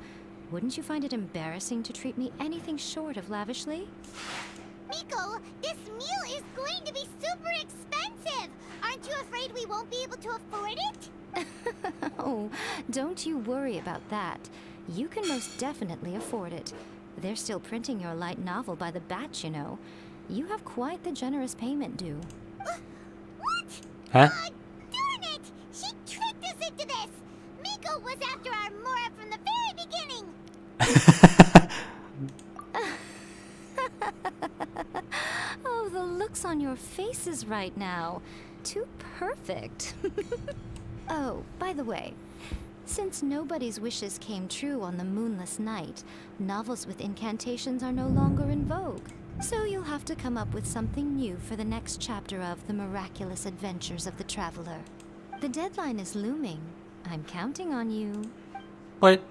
Wouldn't you find it embarrassing to treat me anything short of lavishly? Miko, this meal is going to be super expensive! Aren't you afraid we won't be able to afford it? Oh, don't you worry about that. You can most definitely afford it. They're still printing your light novel by the batch, you know. You have quite the generous payment due. What? Huh? Darn it! She tricked us into this! Miko was after our Mora from the very beginning! Oh, the looks on your faces right now. Too perfect. Oh, by the way, since nobody's wishes came true on the moonless night, novels with incantations are no longer in vogue. So you'll have to come up with something new for the next chapter of The Miraculous Adventures of the Traveler. The deadline is looming. I'm counting on you. What?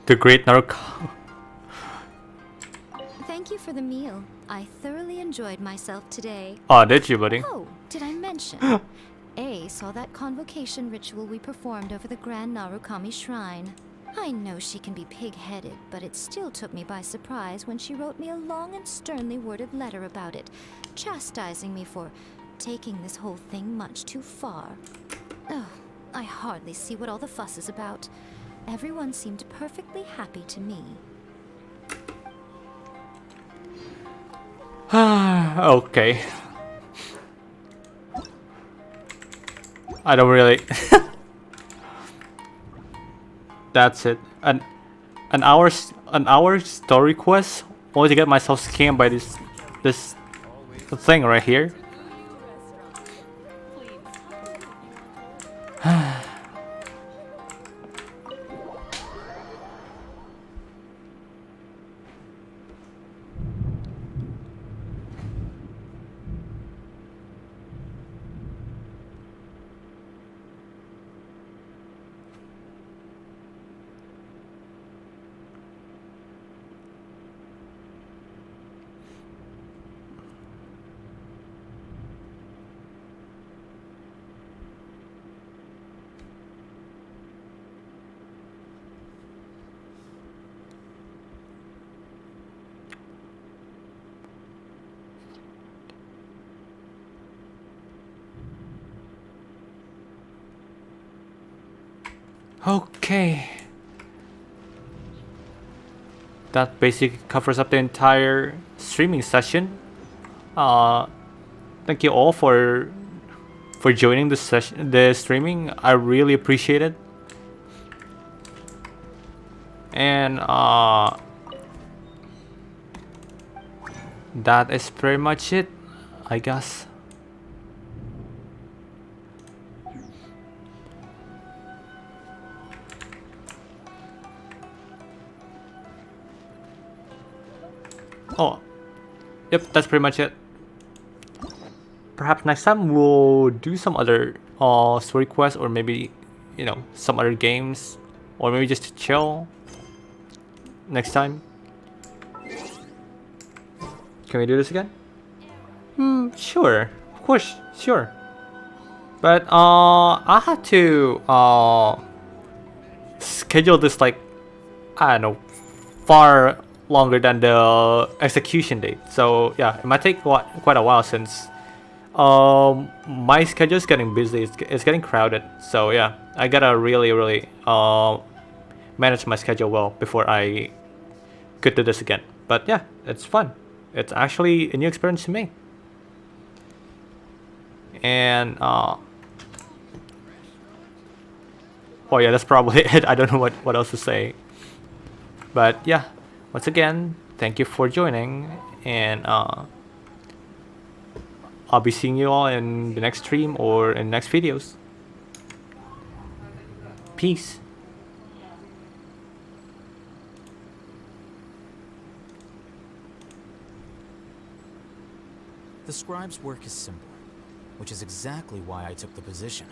The Great Naruto. Thank you for the meal. I thoroughly enjoyed myself today. Oh, did you, buddy? Oh, did I mention? A saw that convocation ritual we performed over the Grand Narukami Shrine. I know she can be pig-headed, but it still took me by surprise when she wrote me a long and sternly worded letter about it, chastising me for taking this whole thing much too far. Oh, I hardly see what all the fuss is about. Everyone seemed perfectly happy to me. Okay. I don't really. That's it. An hour story quest only to get myself scammed by this thing right here. Okay. That basically covers up the entire streaming session. Thank you all for joining the session, the streaming. I really appreciate it. And that is pretty much it, I guess. Oh, yep, that's pretty much it. Perhaps next time we'll do some other story quests, or maybe, you know, some other games, or maybe just to chill next time. Can we do this again? Sure, of course, sure. But I have to schedule this, like, I don't know, far longer than the execution date. So yeah, it might take quite a while, since my schedule is getting busy. It's getting crowded. So yeah, I gotta really manage my schedule well before I could do this again. But yeah, it's fun. It's actually a new experience to me. And oh yeah, that's probably it. I don't know what else to say. But yeah, once again, thank you for joining, and I'll be seeing you all in the next stream or in the next videos. Peace. The scribe's work is simple, which is exactly why I took the position.